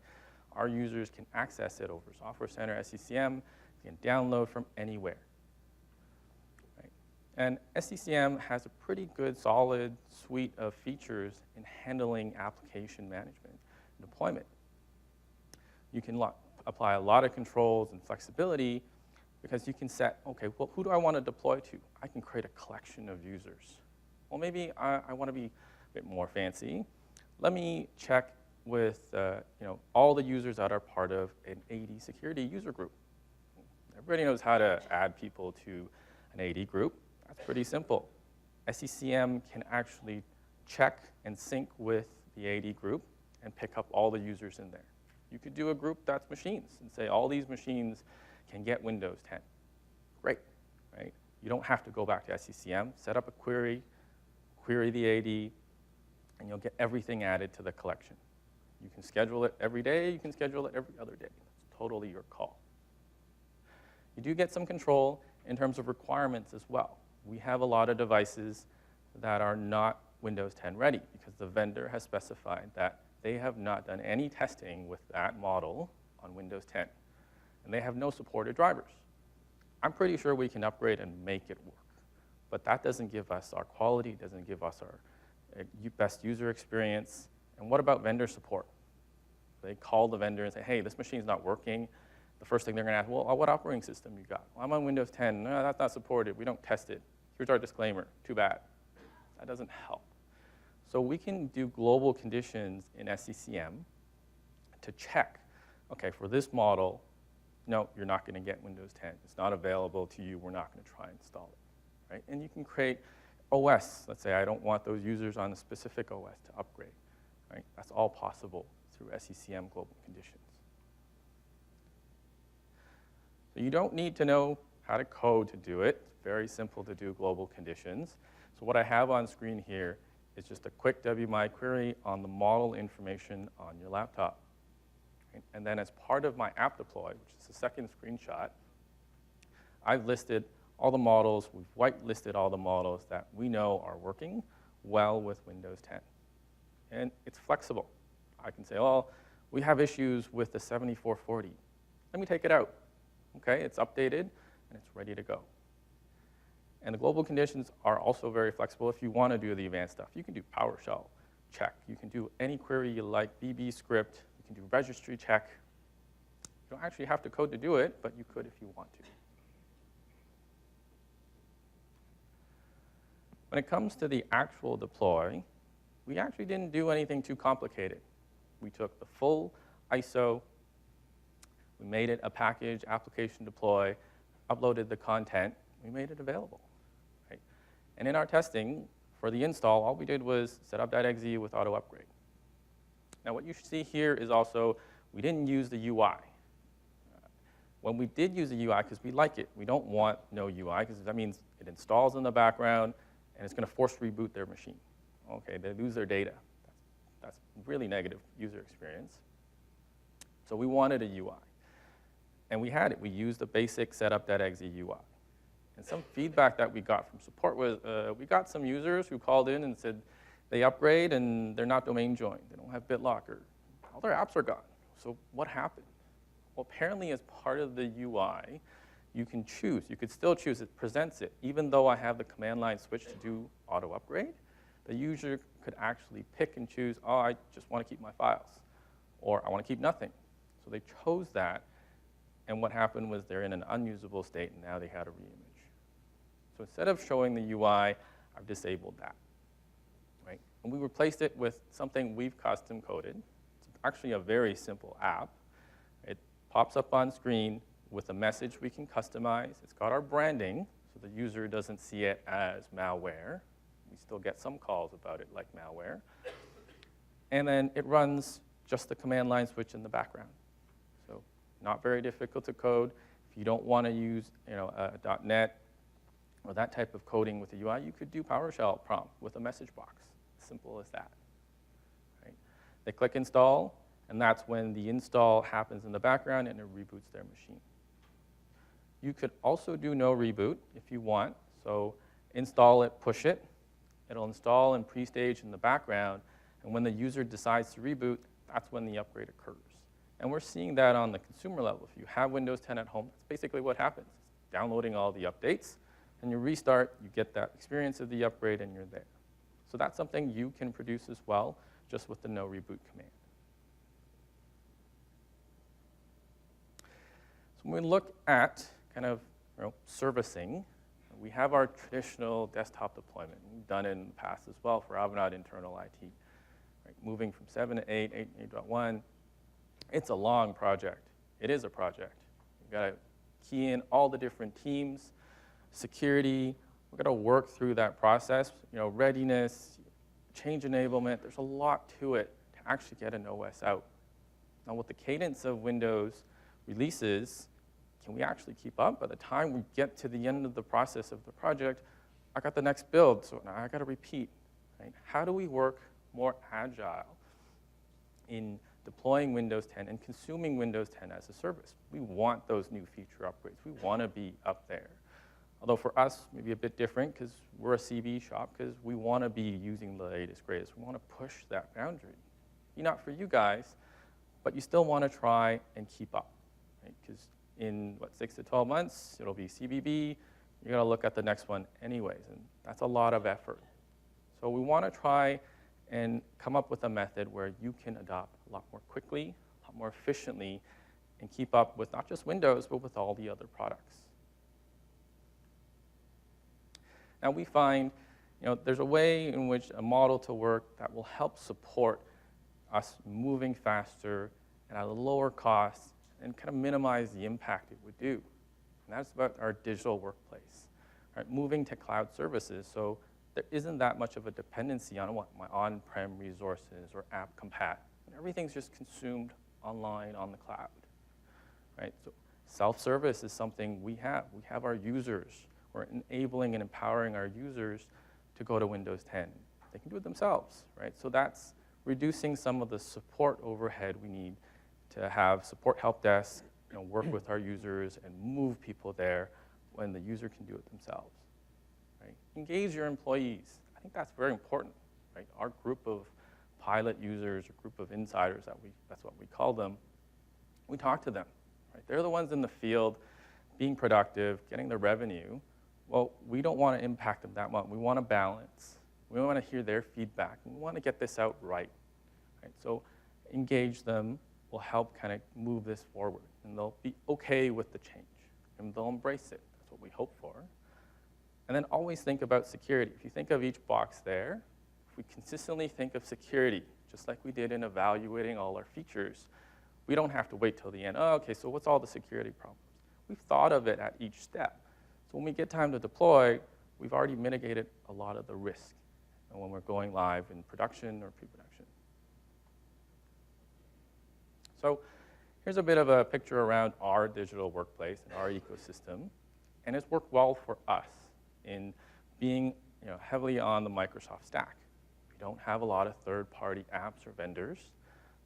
Speaker 2: our users can access it over Software Center, SCCM, they can download from anywhere. Right? And SCCM has a pretty good, solid suite of features in handling application management and deployment. You can apply a lot of controls and flexibility because you can set, okay, well, who do I want to deploy to? I can create a collection of users. Well, maybe I want to be a bit more fancy. Let me check with all the users that are part of an AD security user group. Everybody knows how to add people to an AD group. That's pretty simple. SCCM can actually check and sync with the AD group and pick up all the users in there. You could do a group that's machines and say all these machines can get Windows 10. Great, right? You don't have to go back to SCCM, set up a query, query the AD, and you'll get everything added to the collection. You can schedule it every day, you can schedule it every other day. It's totally your call. You do get some control in terms of requirements as well. We have a lot of devices that are not Windows 10 ready because the vendor has specified that they have not done any testing with that model on Windows 10. And they have no supported drivers. I'm pretty sure we can upgrade and make it work. But that doesn't give us our quality, doesn't give us our best user experience. And what about vendor support? They call the vendor and say, hey, this machine's not working. The first thing they're going to ask, well, what operating system you got? Well, I'm on Windows 10. No, that's not supported. We don't test it. Here's our disclaimer. Too bad. That doesn't help. So we can do global conditions in SCCM to check, okay, for this model, no, you're not going to get Windows 10. It's not available to you. We're not going to try and install it. Right? And you can create OS. Let's say I don't want those users on a specific OS to upgrade. Right? That's all possible through SCCM global conditions. So you don't need to know how to code to do it. It's very simple to do global conditions. So what I have on screen here is just a quick WMI query on the model information on your laptop. Okay? And then as part of my app deploy, which is the second screenshot, I've listed all the models, we've whitelisted all the models that we know are working well with Windows 10. And it's flexible. I can say, oh, we have issues with the 7440. Let me take it out. Okay, it's updated, and it's ready to go. And the global conditions are also very flexible if you want to do the advanced stuff. You can do PowerShell check. You can do any query you like, BB script. You can do registry check. You don't actually have to code to do it, but you could if you want to. When it comes to the actual deploy, we actually didn't do anything too complicated. We took the full ISO, we made it a package, application deploy, uploaded the content, we made it available. Right? And in our testing, for the install, all we did was set up .exe with auto upgrade. Now what you see here is also, we didn't use the UI. When we did use the UI, because we like it, we don't want no UI, because that means it installs in the background, and it's going to force reboot their machine. Okay, they lose their data. That's really negative user experience. So we wanted a UI. And we had it. We used the basic setup.exe UI. And some feedback that we got from support was, we got some users who called in and said they upgrade and they're not domain joined. They don't have BitLocker. All their apps are gone. So what happened? Well, apparently as part of the UI, you can choose. You could still choose. It presents it. Even though I have the command line switch to do auto upgrade, the user could actually pick and choose, oh, I just want to keep my files, or I want to keep nothing. So they chose that, and what happened was they're in an unusable state, and now they had a reimage. So instead of showing the UI, I've disabled that. Right? And we replaced it with something we've custom coded. It's actually a very simple app. It pops up on screen with a message we can customize. It's got our branding, so the user doesn't see it as malware. We still get some calls about it like malware. And then it runs just the command line switch in the background. So not very difficult to code. If you don't want to use a .NET or that type of coding with the UI, you could do PowerShell prompt with a message box. simple as that. Right? They click install, and that's when the install happens in the background and it reboots their machine. You could also do no reboot if you want. So install it, push it. It'll install and pre-stage in the background, and when the user decides to reboot, that's when the upgrade occurs. And we're seeing that on the consumer level. If you have Windows 10 at home, that's basically what happens. It's downloading all the updates, and you restart, you get that experience of the upgrade, and you're there. So that's something you can produce as well, just with the no reboot command. So when we look at kind of servicing, we have our traditional desktop deployment. We've done it in the past as well for Avanade internal IT. Right? Moving from 7 to 8, 8 to 8.1, it's a long project. It is a project. You've got to key in all the different teams, security. We've got to work through that process, readiness, change enablement. There's a lot to it to actually get an OS out. Now, with the cadence of Windows releases, can we actually keep up? By the time we get to the end of the process of the project, I got the next build, so now I got to repeat. Right? How do we work more agile in deploying Windows 10 and consuming Windows 10 as a service? We want those new feature upgrades. We want to be up there. Although for us, maybe a bit different because we're a CB shop, because we want to be using the latest, greatest. We want to push that boundary. Maybe not for you guys, but you still want to try and keep up. Because in, 6 to 12 months, it'll be CBB. You're going to look at the next one anyways, and that's a lot of effort. So we want to try and come up with a method where you can adopt a lot more quickly, a lot more efficiently, and keep up with not just Windows, but with all the other products. Now we find, there's a way in which a model to work that will help support us moving faster and at a lower cost and kind of minimize the impact it would do. And that's about our digital workplace, right? Moving to cloud services, so there isn't that much of a dependency on what my on-prem resources or app compat. And everything's just consumed online on the cloud, right? So self-service is something we have. We have our users. We're enabling and empowering our users to go to Windows 10. They can do it themselves, right? So that's reducing some of the support overhead we need to have support help desk, work with our users and move people there when the user can do it themselves. Right? Engage your employees. I think that's very important. Right? Our group of pilot users, or group of insiders, that's what we call them, we talk to them. Right? They're the ones in the field being productive, getting the revenue. Well, we don't want to impact them that much. We want to balance. We want to hear their feedback. We want to get this out right. So engage them will help kind of move this forward. And they'll be okay with the change. And they'll embrace it. That's what we hope for. And then always think about security. If you think of each box there, if we consistently think of security, just like we did in evaluating all our features, we don't have to wait till the end. Oh, okay, so what's all the security problems? We've thought of it at each step. So when we get time to deploy, we've already mitigated a lot of the risk when we're going live in production or pre-production. So here's a bit of a picture around our digital workplace and our ecosystem. And it's worked well for us in being heavily on the Microsoft stack. We don't have a lot of third-party apps or vendors,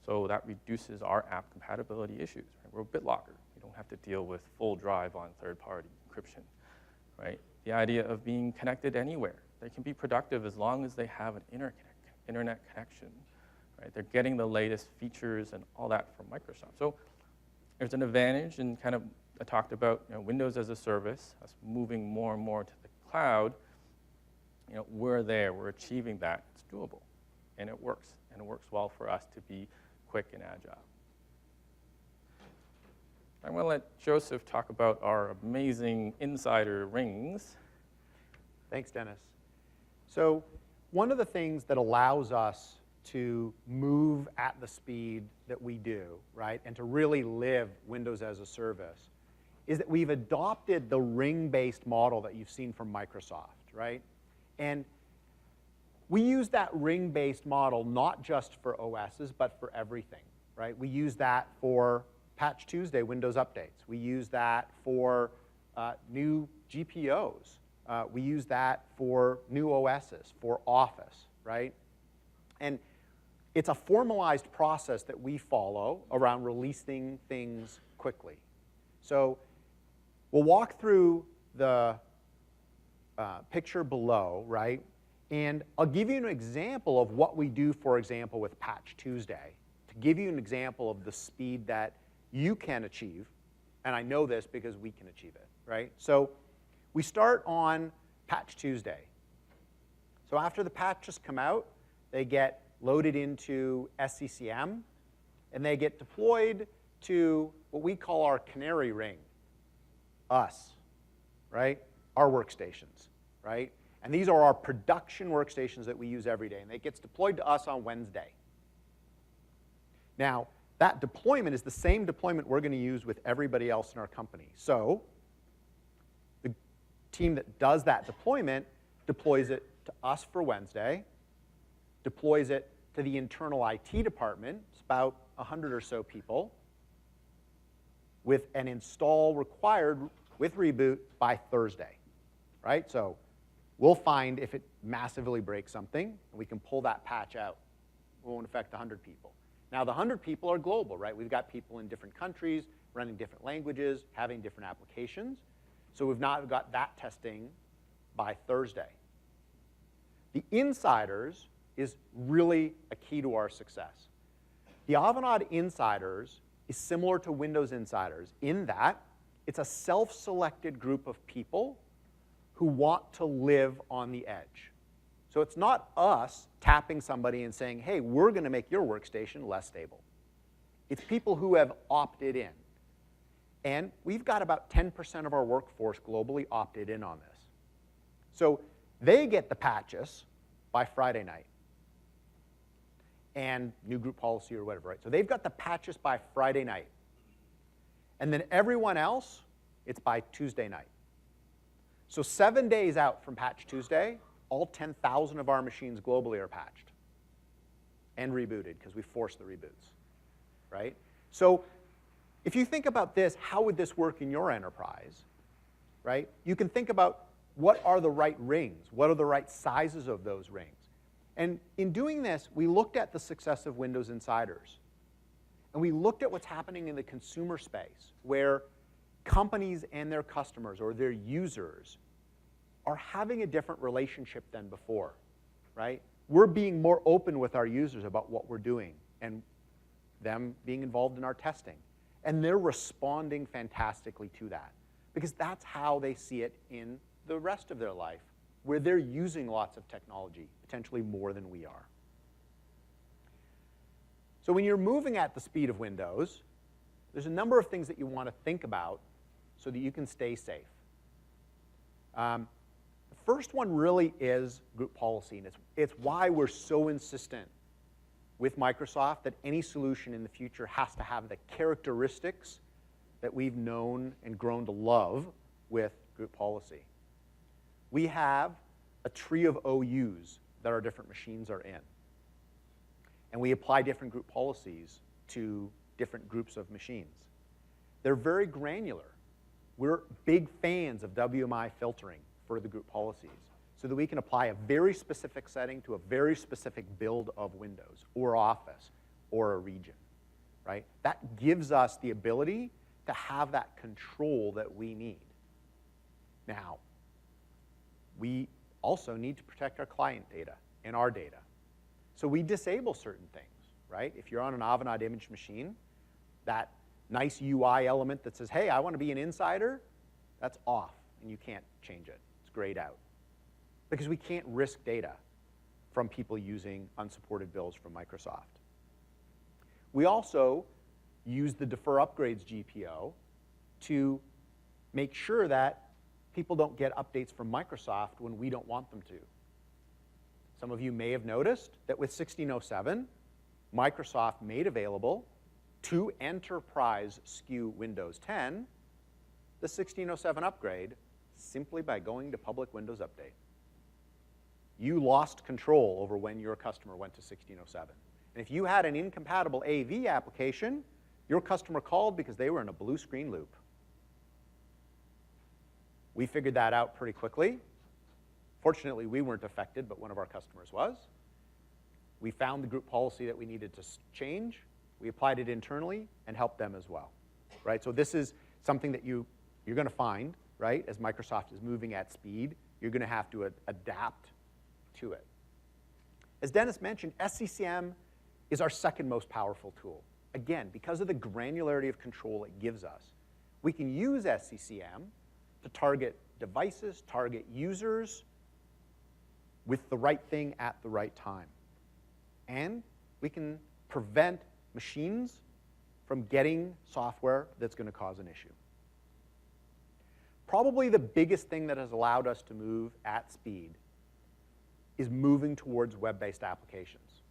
Speaker 2: so that reduces our app compatibility issues. Right? We're a BitLocker. We don't have to deal with full drive on third-party encryption. Right? The idea of being connected anywhere. They can be productive as long as they have an internet connection. Right? They're getting the latest features and all that from Microsoft. So there's an advantage, and kind of I talked about Windows as a service, us moving more and more to the cloud. We're there, we're achieving that. It's doable, and it works well for us to be quick and agile. I'm going to let Joseph talk about our amazing insider rings.
Speaker 1: Thanks, Dennis. So one of the things that allows us to move at the speed that we do, right, and to really live Windows as a service, is that we've adopted the ring-based model that you've seen from Microsoft, right? And we use that ring-based model not just for OSs, but for everything, right? We use that for Patch Tuesday Windows updates. We use that for new GPOs. We use that for new OSs, for Office, right? And it's a formalized process that we follow around releasing things quickly. So we'll walk through the picture below, right? And I'll give you an example of what we do, for example, with Patch Tuesday, to give you an example of the speed that you can achieve. And I know this because we can achieve it, right? So we start on Patch Tuesday. So after the patches come out, they get loaded into SCCM, and they get deployed to what we call our canary ring, us, right? Our workstations, right? And these are our production workstations that we use every day, and it gets deployed to us on Wednesday. Now, that deployment is the same deployment we're going to use with everybody else in our company. So the team that does that deployment deploys it to us for Wednesday, deploys it to the internal IT department, it's about 100 or so people, with an install required with reboot by Thursday, right? So we'll find if it massively breaks something, and we can pull that patch out. It won't affect 100 people. Now, the 100 people are global, right? We've got people in different countries, running different languages, having different applications. So we've not got that testing by Thursday. The insiders is really a key to our success. The Avanade Insiders is similar to Windows Insiders in that it's a self-selected group of people who want to live on the edge. So it's not us tapping somebody and saying, hey, we're going to make your workstation less stable. It's people who have opted in. And we've got about 10% of our workforce globally opted in on this. So they get the patches by Friday night. And new group policy or whatever, right? So they've got the patches by Friday night. And then everyone else, it's by Tuesday night. So 7 days out from Patch Tuesday, all 10,000 of our machines globally are patched and rebooted because we forced the reboots, right? So if you think about this, how would this work in your enterprise, right? You can think about what are the right rings? What are the right sizes of those rings? And in doing this, we looked at the success of Windows Insiders. And we looked at what's happening in the consumer space, where companies and their customers or their users are having a different relationship than before, right? We're being more open with our users about what we're doing and them being involved in our testing. And they're responding fantastically to that because that's how they see it in the rest of their life, where they're using lots of technology, potentially more than we are. So when you're moving at the speed of Windows, there's a number of things that you want to think about so that you can stay safe. The first one really is group policy, and it's why we're so insistent with Microsoft that any solution in the future has to have the characteristics that we've known and grown to love with group policy. We have a tree of OUs that our different machines are in. And we apply different group policies to different groups of machines. They're very granular. We're big fans of WMI filtering for the group policies so that we can apply a very specific setting to a very specific build of Windows or Office or a region, right? That gives us the ability to have that control that we need. Now, we also need to protect our client data and our data. So we disable certain things, right? If you're on an Avanade image machine, that nice UI element that says, hey, I want to be an insider, that's off, and you can't change it. It's grayed out. Because we can't risk data from people using unsupported builds from Microsoft. We also use the Defer Upgrades GPO to make sure that people don't get updates from Microsoft when we don't want them to. Some of you may have noticed that with 1607, Microsoft made available to enterprise SKU Windows 10 the 1607 upgrade simply by going to Public Windows Update. You lost control over when your customer went to 1607. And if you had an incompatible AV application, your customer called because they were in a blue screen loop. We figured that out pretty quickly. Fortunately, we weren't affected, but one of our customers was. We found the group policy that we needed to change. We applied it internally and helped them as well, right? So this is something that you're going to find, right? As Microsoft is moving at speed, you're going to have to adapt to it. As Dennis mentioned, SCCM is our second most powerful tool. Again, because of the granularity of control it gives us, we can use SCCM to target devices, target users with the right thing at the right time. And we can prevent machines from getting software that's going to cause an issue. Probably the biggest thing that has allowed us to move at speed is moving towards web-based applications.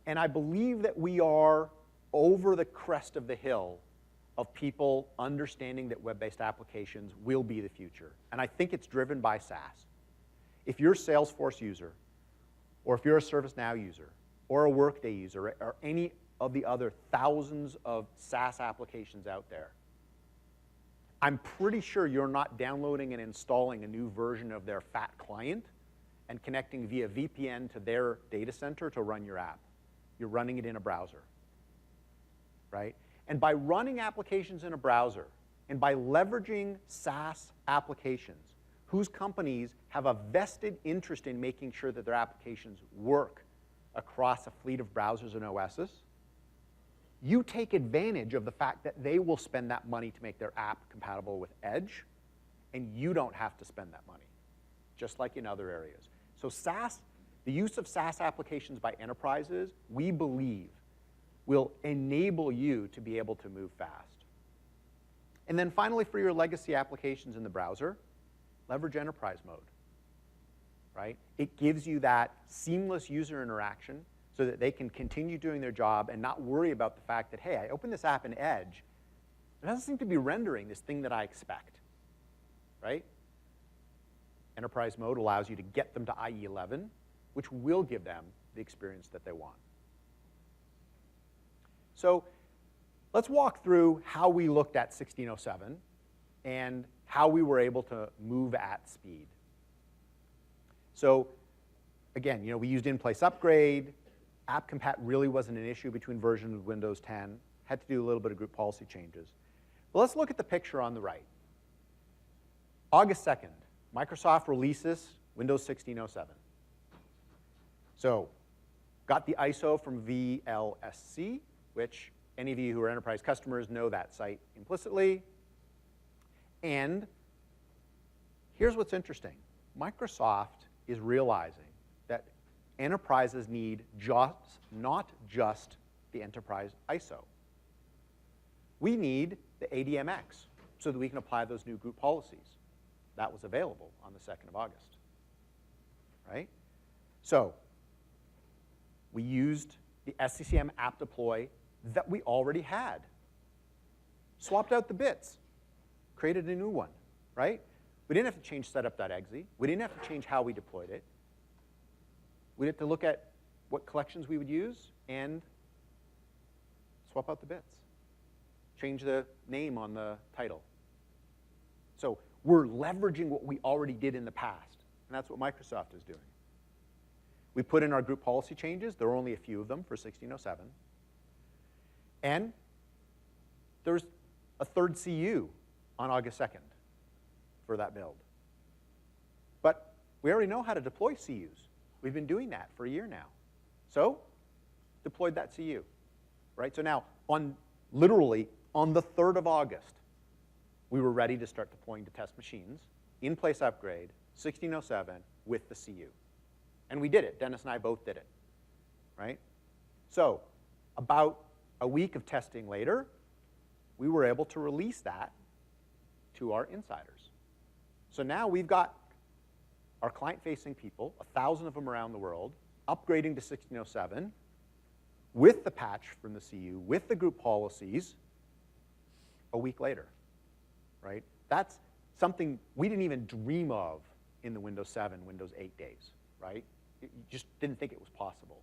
Speaker 1: And I believe that we are over the crest of the hill of people understanding that web-based applications will be the future. And I think it's driven by SaaS. If you're a Salesforce user, or if you're a ServiceNow user, or a Workday user, or any of the other thousands of SaaS applications out there, I'm pretty sure you're not downloading and installing a new version of their FAT client and connecting via VPN to their data center to run your app. You're running it in a browser, right? And by running applications in a browser, and by leveraging SaaS applications, whose companies have a vested interest in making sure that their applications work across a fleet of browsers and OSs, you take advantage of the fact that they will spend that money to make their app compatible with Edge, and you don't have to spend that money, just like in other areas. So SaaS, the use of SaaS applications by enterprises, we believe, will enable you to be able to move fast. And then finally, for your legacy applications in the browser, leverage enterprise mode, right? It gives you that seamless user interaction so that they can continue doing their job and not worry about the fact that, hey, I open this app in Edge, it doesn't seem to be rendering this thing that I expect, right? Enterprise mode allows you to get them to IE11, which will give them the experience that they want. So let's walk through how we looked at 1607 and how we were able to move at speed. So again, we used in-place upgrade. App compat really wasn't an issue between versions of Windows 10. Had to do a little bit of group policy changes. But let's look at the picture on the right. August 2nd, Microsoft releases Windows 1607. So got the ISO from VLSC, which any of you who are enterprise customers know that site implicitly. And here's what's interesting. Microsoft is realizing that enterprises need not just the enterprise ISO. We need the ADMX so that we can apply those new group policies. That was available on the 2nd of August, right? So we used the SCCM app deploy that we already had. Swapped out the bits, created a new one, right? We didn't have to change setup.exe. We didn't have to change how we deployed it. We had to look at what collections we would use and swap out the bits. Change the name on the title. So we're leveraging what we already did in the past, and that's what Microsoft is doing. We put in our group policy changes. There are only a few of them for 1607. And there's a third CU on August 2nd for that build. But we already know how to deploy CUs. We've been doing that for a year now. So deployed that CU, right? So now, literally on the 3rd of August, we were ready to start deploying to test machines, in-place upgrade, 1607 with the CU. And we did it. Dennis and I both did it, right? So about a week of testing later, we were able to release that to our insiders. So now we've got our client-facing people, 1,000 of them around the world, upgrading to 1607 with the patch from the CU, with the group policies, a week later, right? That's something we didn't even dream of in the Windows 7, Windows 8 days, right? You just didn't think it was possible.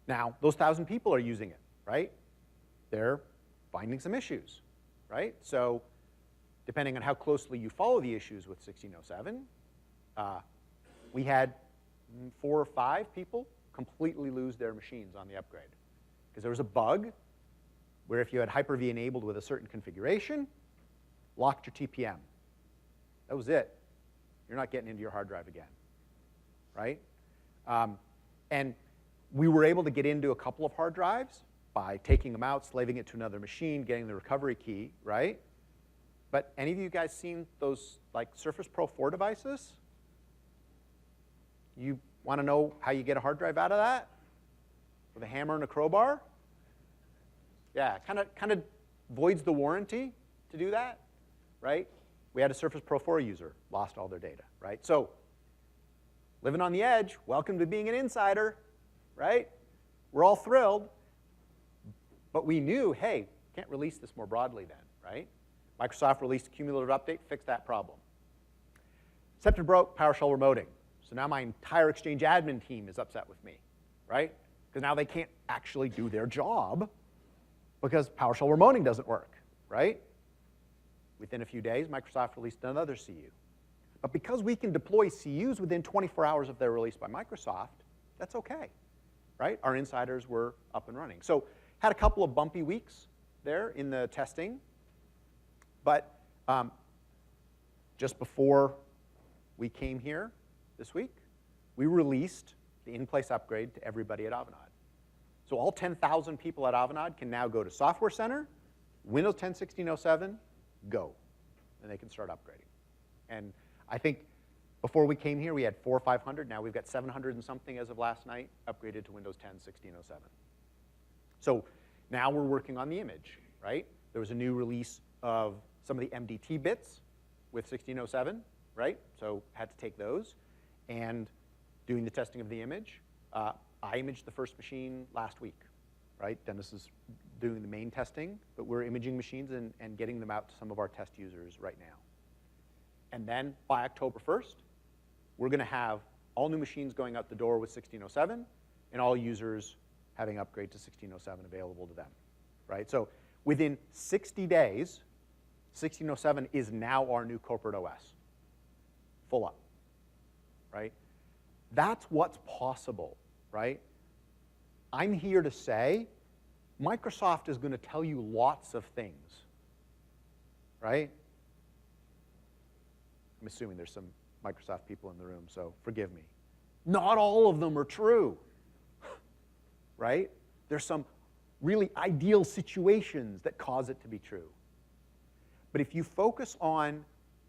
Speaker 1: Now, those 1,000 people are using it, right? They're finding some issues, right? So depending on how closely you follow the issues with 1607, we had 4 or 5 people completely lose their machines on the upgrade. Because there was a bug where if you had Hyper-V enabled with a certain configuration, locked your TPM. That was it. You're not getting into your hard drive again, right? And we were able to get into a couple of hard drives by taking them out, slaving it to another machine, getting the recovery key, right? But any of you guys seen those like Surface Pro 4 devices? You want to know how you get a hard drive out of that? With a hammer and a crowbar? Yeah, kind of voids the warranty to do that, right? We had a Surface Pro 4 user, lost all their data, right? So, living on the edge, welcome to being an insider, right? We're all thrilled, but we knew, hey, can't release this more broadly then, right? Microsoft released a cumulative update, fixed that problem. Scepter broke, PowerShell remoting. So now my entire Exchange admin team is upset with me, right? Because now they can't actually do their job because PowerShell remoting doesn't work, right? Within a few days, Microsoft released another CU. But because we can deploy CUs within 24 hours of their release by Microsoft, that's okay, right? Our insiders were up and running. So had a couple of bumpy weeks there in the testing, but just before we came here this week, we released the in-place upgrade to everybody at Avanade. So all 10,000 people at Avanade can now go to Software Center, Windows 10 1607, go, and they can start upgrading. And I think before we came here, we had 400 or 500. Now we've got 700 and something as of last night upgraded to Windows 10 1607. So now we're working on the image, right? There was a new release of some of the MDT bits with 1607, right? So had to take those and doing the testing of the image. I imaged the first machine last week, right? Dennis is doing the main testing, but we're imaging machines and getting them out to some of our test users right now. And then by October 1st, we're going to have all new machines going out the door with 1607 and all users having upgrade to 1607 available to them, right? So within 60 days, 1607 is now our new corporate OS, full up, right? That's what's possible, right? I'm here to say Microsoft is going to tell you lots of things, right? I'm assuming there's some Microsoft people in the room, so forgive me. Not all of them are true, right? There's some really ideal situations that cause it to be true. But if you focus on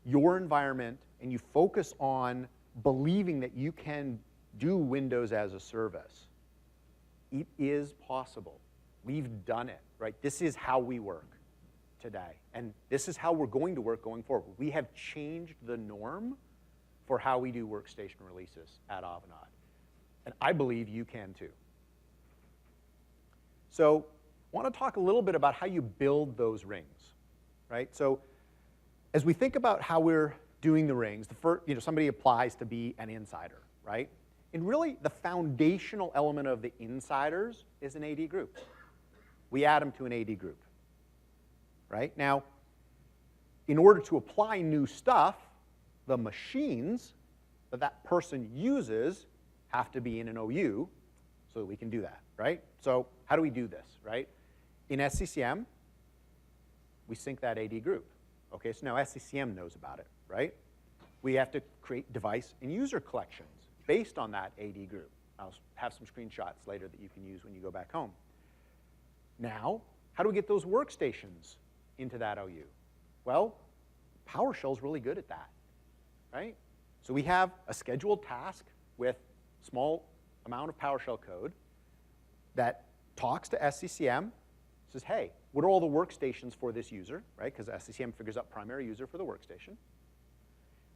Speaker 1: your environment and you focus on believing that you can do Windows as a service, it is possible. We've done it, right? This is how we work today. And this is how we're going to work going forward. We have changed the norm for how we do workstation releases at Avanade. And I believe you can too. So I want to talk a little bit about how you build those rings, right? So as we think about how we're doing the rings, the first, somebody applies to be an insider, right? And really, the foundational element of the insiders is an AD group. We add them to an AD group, right? Now, in order to apply new stuff, the machines that that person uses have to be in an OU so that we can do that, right? So how do we do this, right? In SCCM, we sync that AD group. Okay, so now SCCM knows about it, right? We have to create device and user collections based on that AD group. I'll have some screenshots later that you can use when you go back home. Now, how do we get those workstations into that OU? Well, PowerShell's really good at that, right? So we have a scheduled task with small amount of PowerShell code that talks to SCCM, says, hey, what are all the workstations for this user, right? Because SCCM figures out primary user for the workstation.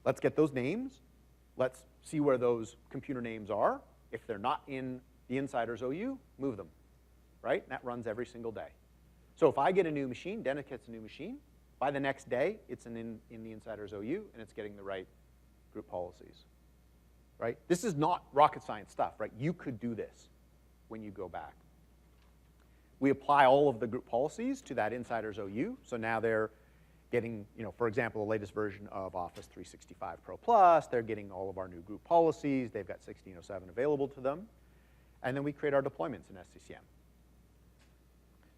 Speaker 1: Let's get those names. Let's see where those computer names are. If they're not in the insider's OU, move them, right? And that runs every single day. So if I get a new machine, Dennis gets a new machine. By the next day, it's in the insider's OU, and it's getting the right group policies, right? This is not rocket science stuff, right? You could do this when you go back. We apply all of the group policies to that insider's OU, so now they're getting, for example, the latest version of Office 365 Pro Plus. They're getting all of our new group policies. They've got 1607 available to them. And then we create our deployments in SCCM.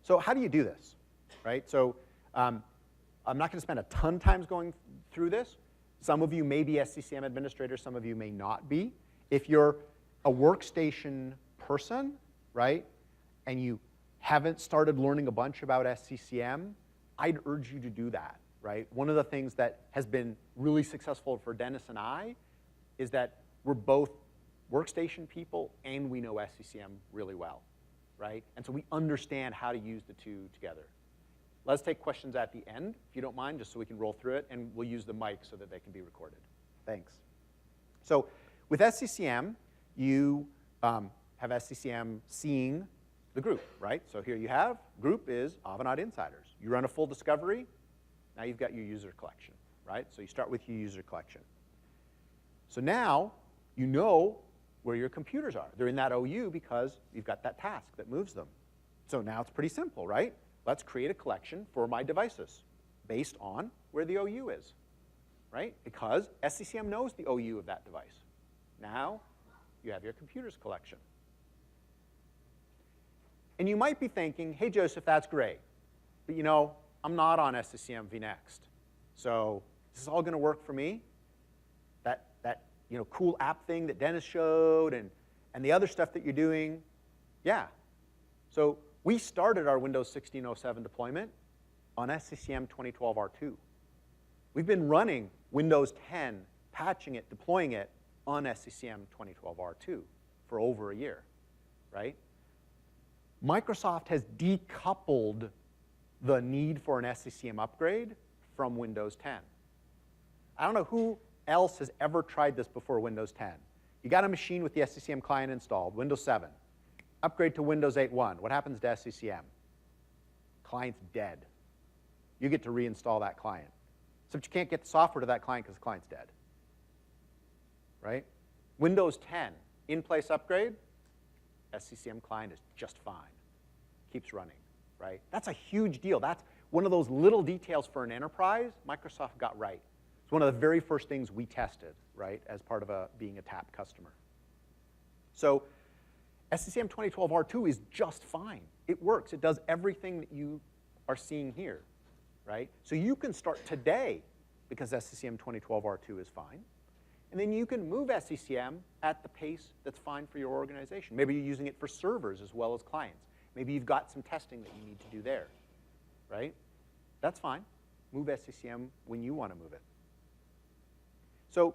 Speaker 1: So how do you do this, right? So I'm not going to spend a ton of time going through this. Some of you may be SCCM administrators. Some of you may not be. If you're a workstation person, right, and you haven't started learning a bunch about SCCM, I'd urge you to do that, right? One of the things that has been really successful for Dennis and I is that we're both workstation people and we know SCCM really well, right? And so we understand how to use the two together. Let's take questions at the end, if you don't mind, just so we can roll through it, and we'll use the mic so that they can be recorded. Thanks. So with SCCM, you have SCCM seeing the group, right? So here you have, group is Avanade Insiders. You run a full discovery, now you've got your user collection, right? So you start with your user collection. So now you know where your computers are. They're in that OU because you've got that task that moves them. So now it's pretty simple, right? Let's create a collection for my devices based on where the OU is, right? Because SCCM knows the OU of that device. Now you have your computers collection. And you might be thinking, hey, Joseph, that's great. But I'm not on SCCM vNext. So is this all going to work for me? That cool app thing that Dennis showed and the other stuff that you're doing? Yeah. So we started our Windows 1607 deployment on SCCM 2012 R2. We've been running Windows 10, patching it, deploying it on SCCM 2012 R2 for over a year, right? Microsoft has decoupled the need for an SCCM upgrade from Windows 10. I don't know who else has ever tried this before Windows 10. You got a machine with the SCCM client installed, Windows 7. Upgrade to Windows 8.1. What happens to SCCM? Client's dead. You get to reinstall that client. Except you can't get the software to that client because the client's dead. Right? Windows 10, in-place upgrade, SCCM client is just fine. Keeps running, right? That's a huge deal. That's one of those little details for an enterprise Microsoft got right. It's one of the very first things we tested, right, as part of being a TAP customer. So SCCM 2012 R2 is just fine. It works. It does everything that you are seeing here, right? So you can start today because SCCM 2012 R2 is fine. And then you can move SCCM at the pace that's fine for your organization. Maybe you're using it for servers as well as clients. Maybe you've got some testing that you need to do there, right? That's fine. Move SCCM when you want to move it. So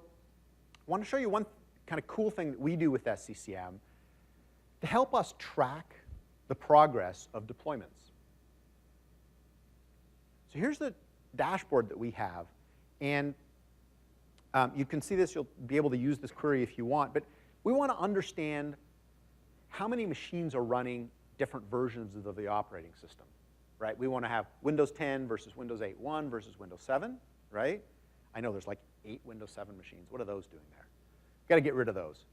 Speaker 1: I want to show you one kind of cool thing that we do with SCCM to help us track the progress of deployments. So here's the dashboard that we have. And you can see this. You'll be able to use this query if you want. But we want to understand how many machines are running different versions of the operating system, right? We want to have Windows 10 versus Windows 8.1 versus Windows 7, right? I know there's like 8 Windows 7 machines. What are those doing there? Got to get rid of those.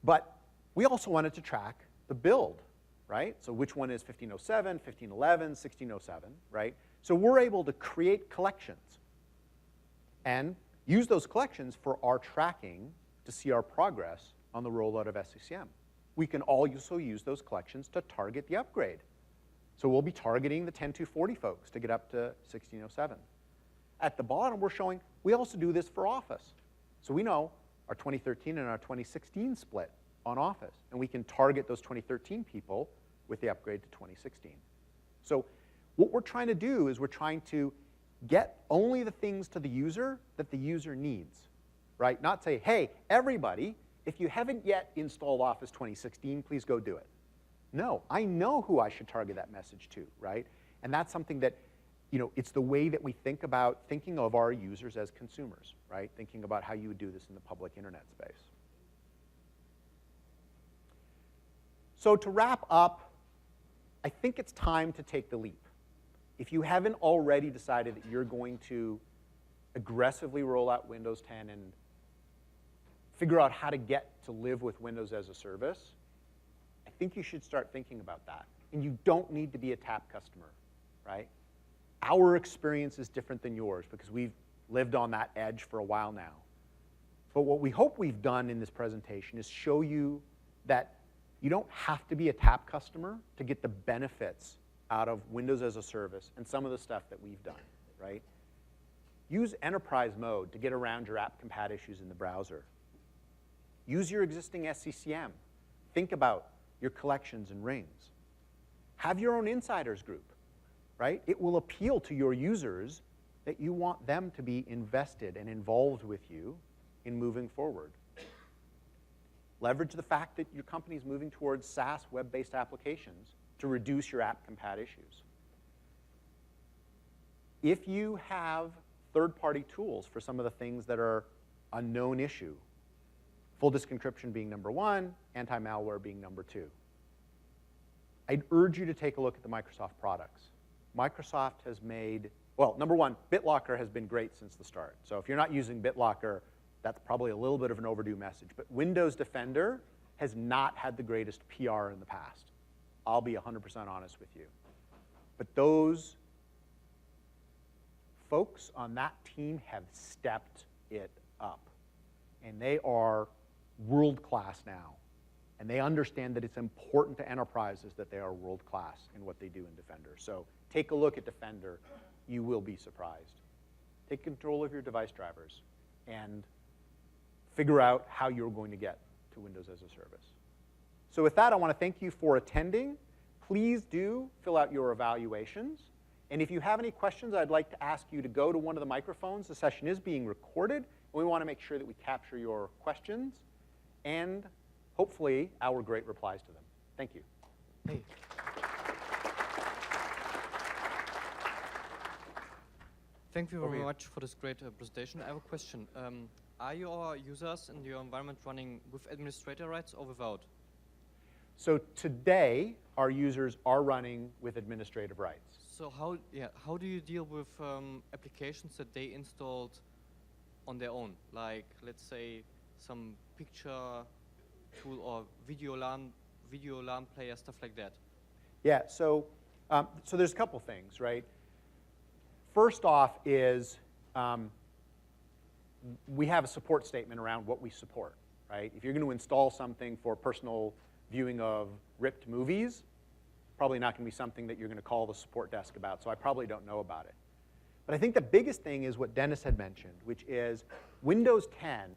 Speaker 1: But we also wanted to track the build, right? So which one is 1507, 1511, 1607, right? So we're able to create collections and use those collections for our tracking to see our progress on the rollout of SCCM. We can also use those collections to target the upgrade. So we'll be targeting the 10240 folks to get up to 1607. At the bottom, we're showing we also do this for Office. So we know our 2013 and our 2016 split on Office, and we can target those 2013 people with the upgrade to 2016. So what we're trying to do is we're trying to get only the things to the user that the user needs, right? Not say, hey, everybody, if you haven't yet installed Office 2016, please go do it. No, I know who I should target that message to, right? And that's something that, it's the way that we think about thinking of our users as consumers, right? Thinking about how you would do this in the public internet space. So to wrap up, I think it's time to take the leap. If you haven't already decided that you're going to aggressively roll out Windows 10 and figure out how to get to live with Windows as a service, I think you should start thinking about that. And you don't need to be a TAP customer, right? Our experience is different than yours because we've lived on that edge for a while now. But what we hope we've done in this presentation is show you that you don't have to be a TAP customer to get the benefits out of Windows as a service and some of the stuff that we've done, right? Use enterprise mode to get around your app compat issues in the browser. Use your existing SCCM. Think about your collections and rings. Have your own insiders group, right? It will appeal to your users that you want them to be invested and involved with you in moving forward. Leverage the fact that your company is moving towards SaaS web-based applications to reduce your app compat issues. If you have third-party tools for some of the things that are a known issue, full disk encryption being number 1, anti-malware being number 2, I'd urge you to take a look at the Microsoft products. Microsoft has made, well, number 1, BitLocker has been great since the start. So if you're not using BitLocker, that's probably a little bit of an overdue message. But Windows Defender has not had the greatest PR in the past. I'll be 100% honest with you. But those folks on that team have stepped it up. And they are world-class now. And they understand that it's important to enterprises that they are world-class in what they do in Defender. So take a look at Defender. You will be surprised. Take control of your device drivers and figure out how you're going to get to Windows as a service. So with that, I want to thank you for attending. Please do fill out your evaluations. And if you have any questions, I'd like to ask you to go to one of the microphones. The session is being recorded, and we want to make sure that we capture your questions and hopefully our great replies to them. Thank you.
Speaker 3: Hey. Thank you very much for this great presentation. I have a question. Are your users in your environment running with administrator rights or without?
Speaker 1: So today, our users are running with administrative rights.
Speaker 3: So how do you deal with applications that they installed on their own? Like, let's say, some picture tool or video LAN player, stuff like that.
Speaker 1: Yeah, so there's a couple things, right? First off is we have a support statement around what we support, right? If you're going to install something for personal viewing of ripped movies, probably not going to be something that you're going to call the support desk about, so I probably don't know about it. But I think the biggest thing is what Dennis had mentioned, which is Windows 10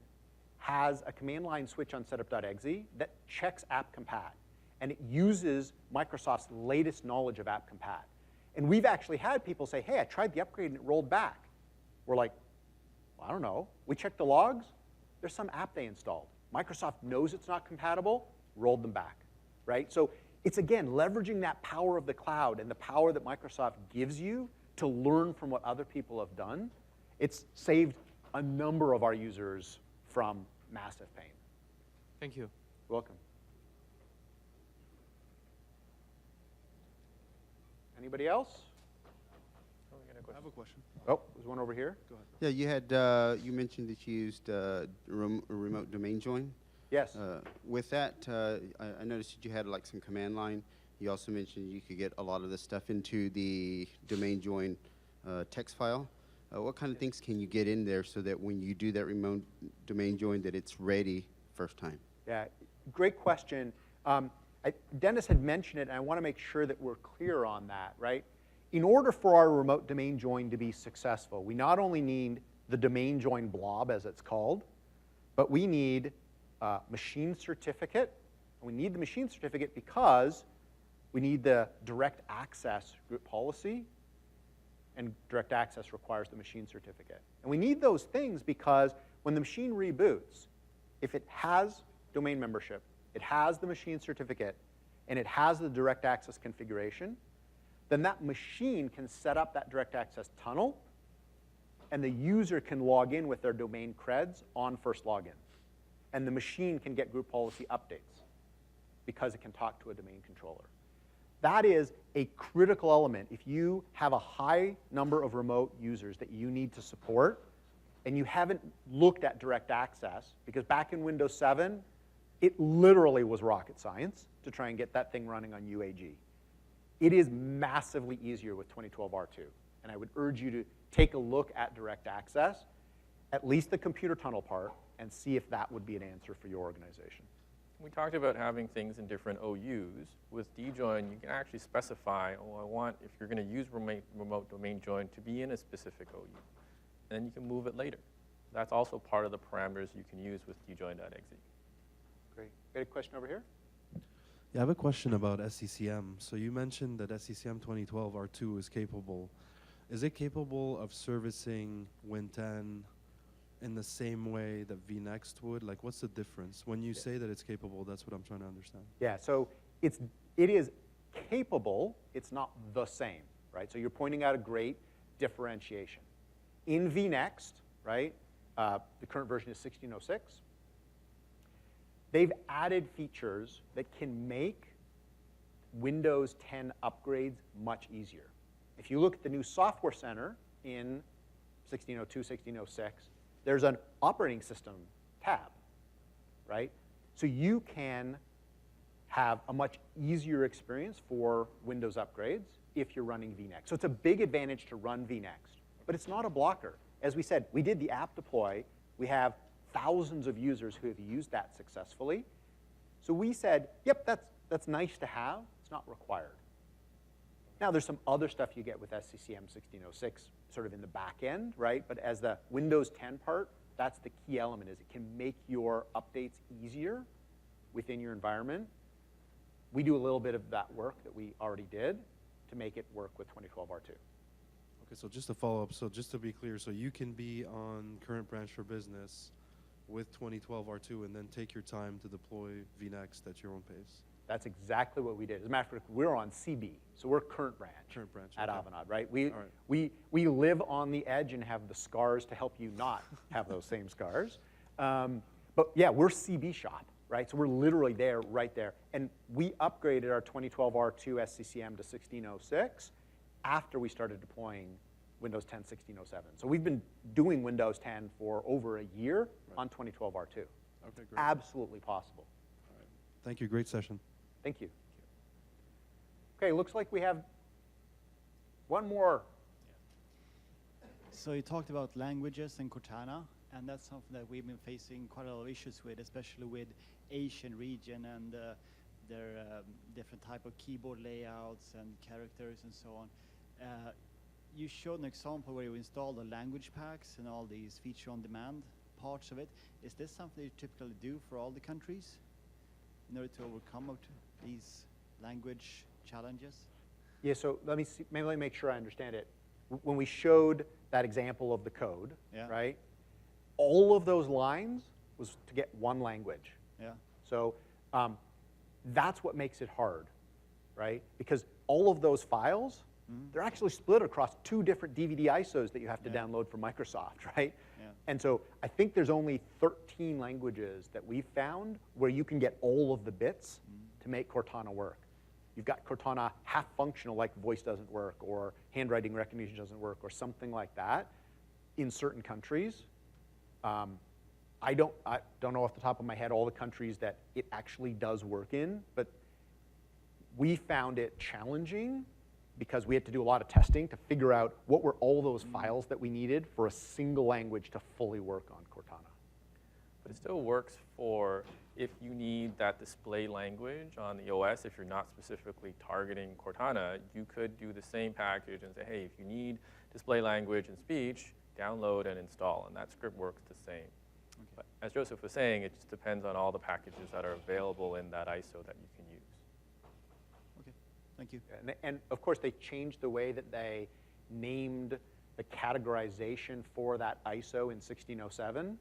Speaker 1: has a command line switch on setup.exe that checks app compat, and it uses Microsoft's latest knowledge of app compat. And we've actually had people say, hey, I tried the upgrade and it rolled back. We're like, well, I don't know. We checked the logs. There's some app they installed. Microsoft knows it's not compatible, rolled them back, right? So it's, again, leveraging that power of the cloud and the power that Microsoft gives you to learn from what other people have done. It's saved a number of our users from massive pain.
Speaker 3: Thank you.
Speaker 1: You're welcome. Anybody else?
Speaker 4: I have a question.
Speaker 1: Oh, there's one over here.
Speaker 4: Go ahead.
Speaker 5: Yeah, you had you mentioned that you used remote domain join.
Speaker 1: Yes.
Speaker 5: With that, I noticed that you had like some command line. You also mentioned you could get a lot of this stuff into the domain join text file. What kind of things can you get in there so that when you do that remote domain join, that it's ready first time?
Speaker 1: Yeah, great question. Dennis had mentioned it, and I want to make sure that we're clear on that, right? In order for our remote domain join to be successful, we not only need the domain join blob, as it's called, but we need a machine certificate. And we need the machine certificate because we need the direct access group policy, and direct access requires the machine certificate. And we need those things because when the machine reboots, if it has domain membership, it has the machine certificate, and it has the direct access configuration, then that machine can set up that direct access tunnel, and the user can log in with their domain creds on first login. And the machine can get group policy updates because it can talk to a domain controller. That is a critical element. If you have a high number of remote users that you need to support, and you haven't looked at direct access, because back in Windows 7, it literally was rocket science to try and get that thing running on UAG. It is massively easier with 2012 R2. and I would urge you to take a look at direct access, at least the computer tunnel part, and see if that would be an answer for your organization.
Speaker 2: We talked about having things in different OUs. With djoin, you can actually specify, oh, I want, if you're going to use remote domain join, to be in a specific OU. And then you can move it later. That's also part of the parameters you can use with djoin.exe.
Speaker 1: Great. Got a question over here?
Speaker 4: Yeah, I have a question about SCCM. So you mentioned that SCCM 2012 R2 is capable. Is it capable of servicing Win10 in the same way that vNext would? Like, what's the difference? When you say that it's capable, that's what I'm trying to understand.
Speaker 1: Yeah, so it is capable, it's not the same, right? So you're pointing out a great differentiation. In vNext, right, the current version is 16.06, they've added features that can make Windows 10 upgrades much easier. If you look at the new Software Center in 16.02, 16.06, there's an operating system tab, right? So you can have a much easier experience for Windows upgrades if you're running vNext. So it's a big advantage to run vNext, but it's not a blocker. As we said, we did the app deploy. We have thousands of users who have used that successfully. So we said, yep, that's nice to have. It's not required. Now, there's some other stuff you get with SCCM 16.06 sort of in the back end, right? But as the Windows 10 part, that's the key element, is it can make your updates easier within your environment. We do a little bit of that work that we already did to make it work with 2012 R2.
Speaker 4: Okay, so just to follow up, so just to be clear, so you can be on current branch for business with 2012 R2 and then take your time to deploy vNext at your own pace.
Speaker 1: That's exactly what we did. As a matter of fact, we're on CB, so we're current branch, at
Speaker 4: okay.
Speaker 1: Avanade, right?
Speaker 4: All right.
Speaker 1: We live on the edge and have the scars to help you not have those same scars. But yeah, we're CB shop, right? So we're literally there, right there. And we upgraded our 2012 R2 SCCM to 16.06 after we started deploying Windows 10 16.07. So we've been doing Windows 10 for over a year on 2012 R2.
Speaker 4: Okay, great.
Speaker 1: Absolutely possible.
Speaker 4: All right. Thank you. Great session.
Speaker 1: Thank you. Okay, looks like we have one more.
Speaker 6: So you talked about languages and Cortana, and that's something that we've been facing quite a lot of issues with, especially with Asian region and their different type of keyboard layouts and characters and so on. You showed an example where you installed the language packs and all these feature-on-demand parts of it. Is this something you typically do for all the countries in order to overcome these language challenges?
Speaker 1: Yeah, so let me see, maybe let me make sure I understand it. When we showed that example of the code,
Speaker 6: Yeah.
Speaker 1: right, all of those lines was to get one language.
Speaker 6: Yeah.
Speaker 1: So that's what makes it hard, right? Because all of those files, they're actually split across 2 different DVD ISOs that you have to
Speaker 6: Yeah.
Speaker 1: download from Microsoft, right?
Speaker 6: Yeah.
Speaker 1: And so I think there's only 13 languages that we've found where you can get all of the bits to make Cortana work. You've got Cortana half functional, like voice doesn't work, or handwriting recognition doesn't work, or something like that in certain countries. I don't know off the top of my head all the countries that it actually does work in, but we found it challenging because we had to do a lot of testing to figure out what were all those files that we needed for a single language to fully work on Cortana.
Speaker 2: But it still works for if you need that display language on the OS, if you're not specifically targeting Cortana, you could do the same package and say, hey, if you need display language and speech, download and install, and that script works the same.
Speaker 6: Okay.
Speaker 2: But as Joseph was saying, it just depends on all the packages that are available in that ISO that you can use.
Speaker 6: Okay. Thank you.
Speaker 1: And of course, they changed the way that they named the categorization for that ISO in 1607.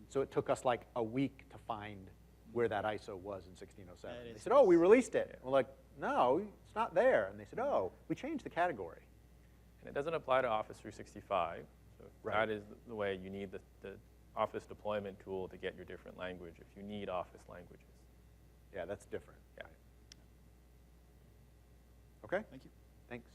Speaker 1: So it took us like a week to find where that ISO was in 1607. They said, oh, we released it. We're like, no, it's not there. And they said, oh, we changed the category.
Speaker 2: And it doesn't apply to Office 365. So
Speaker 1: Right.
Speaker 2: that is the way you need the Office deployment tool to get your different language if you need Office languages.
Speaker 1: Yeah, that's different.
Speaker 2: Yeah.
Speaker 1: Okay,
Speaker 6: Thank you.
Speaker 1: thanks.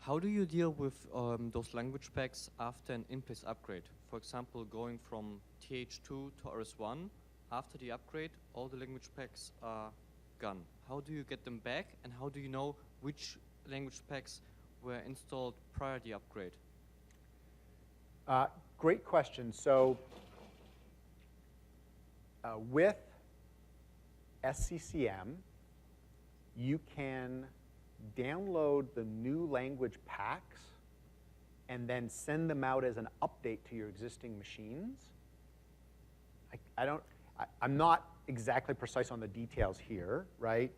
Speaker 3: How do you deal with those language packs after an in-place upgrade? For example, going from TH2 to RS1, after the upgrade, all the language packs are gone. How do you get them back, and how do you know which language packs were installed prior to the upgrade?
Speaker 1: Great question. So with SCCM, you can download the new language packs and then send them out as an update to your existing machines. I'm not exactly precise on the details here, right?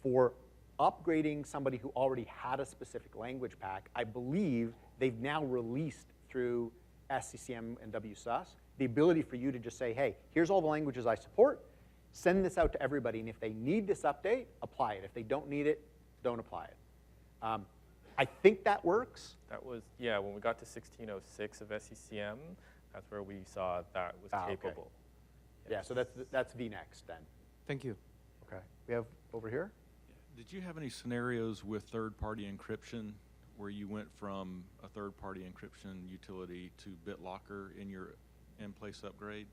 Speaker 1: For upgrading somebody who already had a specific language pack, I believe they've now released through SCCM and WSUS the ability for you to just say, hey, here's all the languages I support, send this out to everybody, and if they need this update, apply it. If they don't need it, don't apply it. I think that works.
Speaker 2: That was, yeah, when we got to 1606 of SCCM, that's where we saw that was
Speaker 1: Okay.
Speaker 2: capable.
Speaker 1: Yeah, so that's vNext then.
Speaker 3: Thank you.
Speaker 1: Okay. We have over here?
Speaker 7: Did you have any scenarios with third-party encryption where you went from a third-party encryption utility to BitLocker in your in-place upgrade?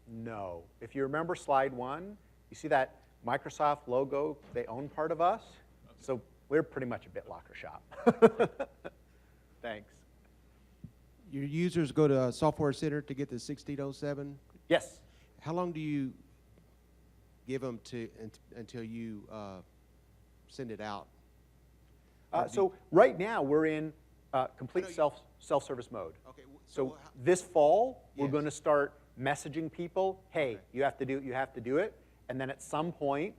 Speaker 1: No. If you remember slide 1, you see that Microsoft logo, they own part of us. So we're pretty much a BitLocker shop. Thanks.
Speaker 8: Your users go to Software Center to get the 1607.
Speaker 1: Yes.
Speaker 8: How long do you give them until you send it out?
Speaker 1: So right now we're in complete
Speaker 8: I know
Speaker 1: self-service mode.
Speaker 8: Okay.
Speaker 1: So this fall, we're
Speaker 8: Yes.
Speaker 1: going to start messaging people, hey,
Speaker 8: Okay.
Speaker 1: you have to do it. And then at some point,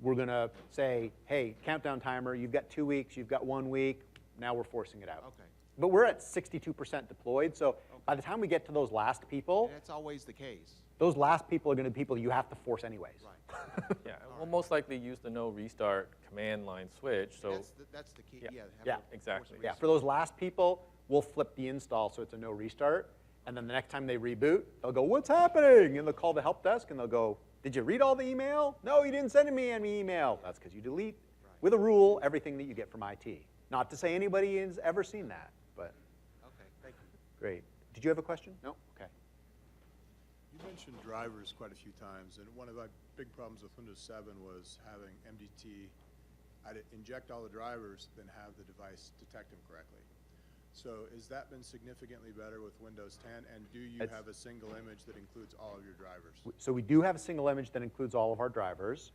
Speaker 1: we're going to say, hey, countdown timer, you've got 2 weeks, you've got 1 week, now we're forcing it out.
Speaker 8: Okay.
Speaker 1: But we're at 62% deployed, so by the time we get to those last people,
Speaker 8: That's always the case.
Speaker 1: those last people are going to be people you have to force anyways.
Speaker 8: Right.
Speaker 2: Yeah, we'll most likely use the no restart command line switch. So
Speaker 8: That's the key.
Speaker 2: Yeah.
Speaker 8: Yeah. have
Speaker 1: Yeah,
Speaker 8: to force
Speaker 2: exactly.
Speaker 8: a
Speaker 1: Yeah,
Speaker 8: restart.
Speaker 1: for those last people, we'll flip the install so it's a no restart. And then the next time they reboot, they'll go, what's happening? And they'll call the help desk and they'll go, did you read all the email? No, you didn't send me any email. That's because you delete, with a rule, everything that you get from IT. Not to say anybody has ever seen that, but
Speaker 8: Okay. Thank you.
Speaker 1: great. Did you have a question? No? Okay.
Speaker 9: You mentioned drivers quite a few times, and one of the big problems with Windows 7 was having MDT inject all the drivers, then have the device detect them correctly. So has that been significantly better with Windows 10, and do you
Speaker 1: It's-
Speaker 9: have a single image that includes all of your drivers?
Speaker 1: So we do have a single image that includes all of our drivers.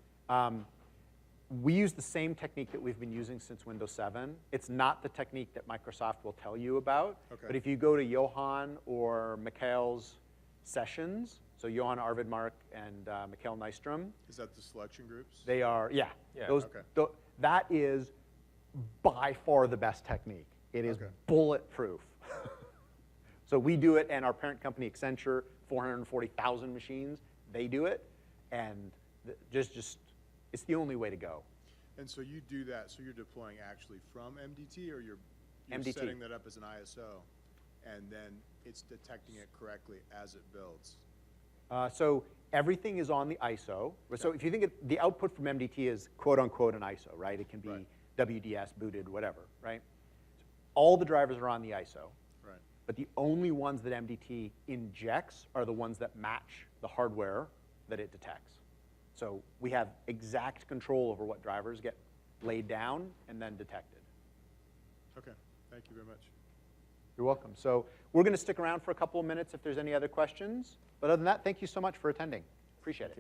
Speaker 1: We use the same technique that we've been using since Windows 7. It's not the technique that Microsoft will tell you about.
Speaker 9: Okay.
Speaker 1: But if you go to Johan or Mikhail's sessions, so Johan Arvidmark and Mikhail Nystrom,
Speaker 9: Is that the selection groups?
Speaker 1: they are, yeah.
Speaker 2: Yeah.
Speaker 1: Those,
Speaker 9: Okay.
Speaker 1: that is by far the best technique. It is
Speaker 9: Okay.
Speaker 1: bulletproof. So we do it, and our parent company, Accenture, 440,000 machines, they do it, and it's the only way to go.
Speaker 9: And so you do that, so you're deploying actually from MDT, or you're
Speaker 1: MDT.
Speaker 9: setting that up as an ISO, and then it's detecting it correctly as it builds?
Speaker 1: So everything is on the ISO. So if you think the output from MDT is quote unquote an ISO, right? It can be
Speaker 9: Right.
Speaker 1: WDS, booted, whatever, right? All the drivers are on the ISO,
Speaker 9: Right.
Speaker 1: but the only ones that MDT injects are the ones that match the hardware that it detects. So we have exact control over what drivers get laid down and then detected.
Speaker 9: Okay, thank you very much.
Speaker 1: You're welcome. So we're going to stick around for a couple of minutes if there's any other questions. But other than that, thank you so much for attending. Appreciate it.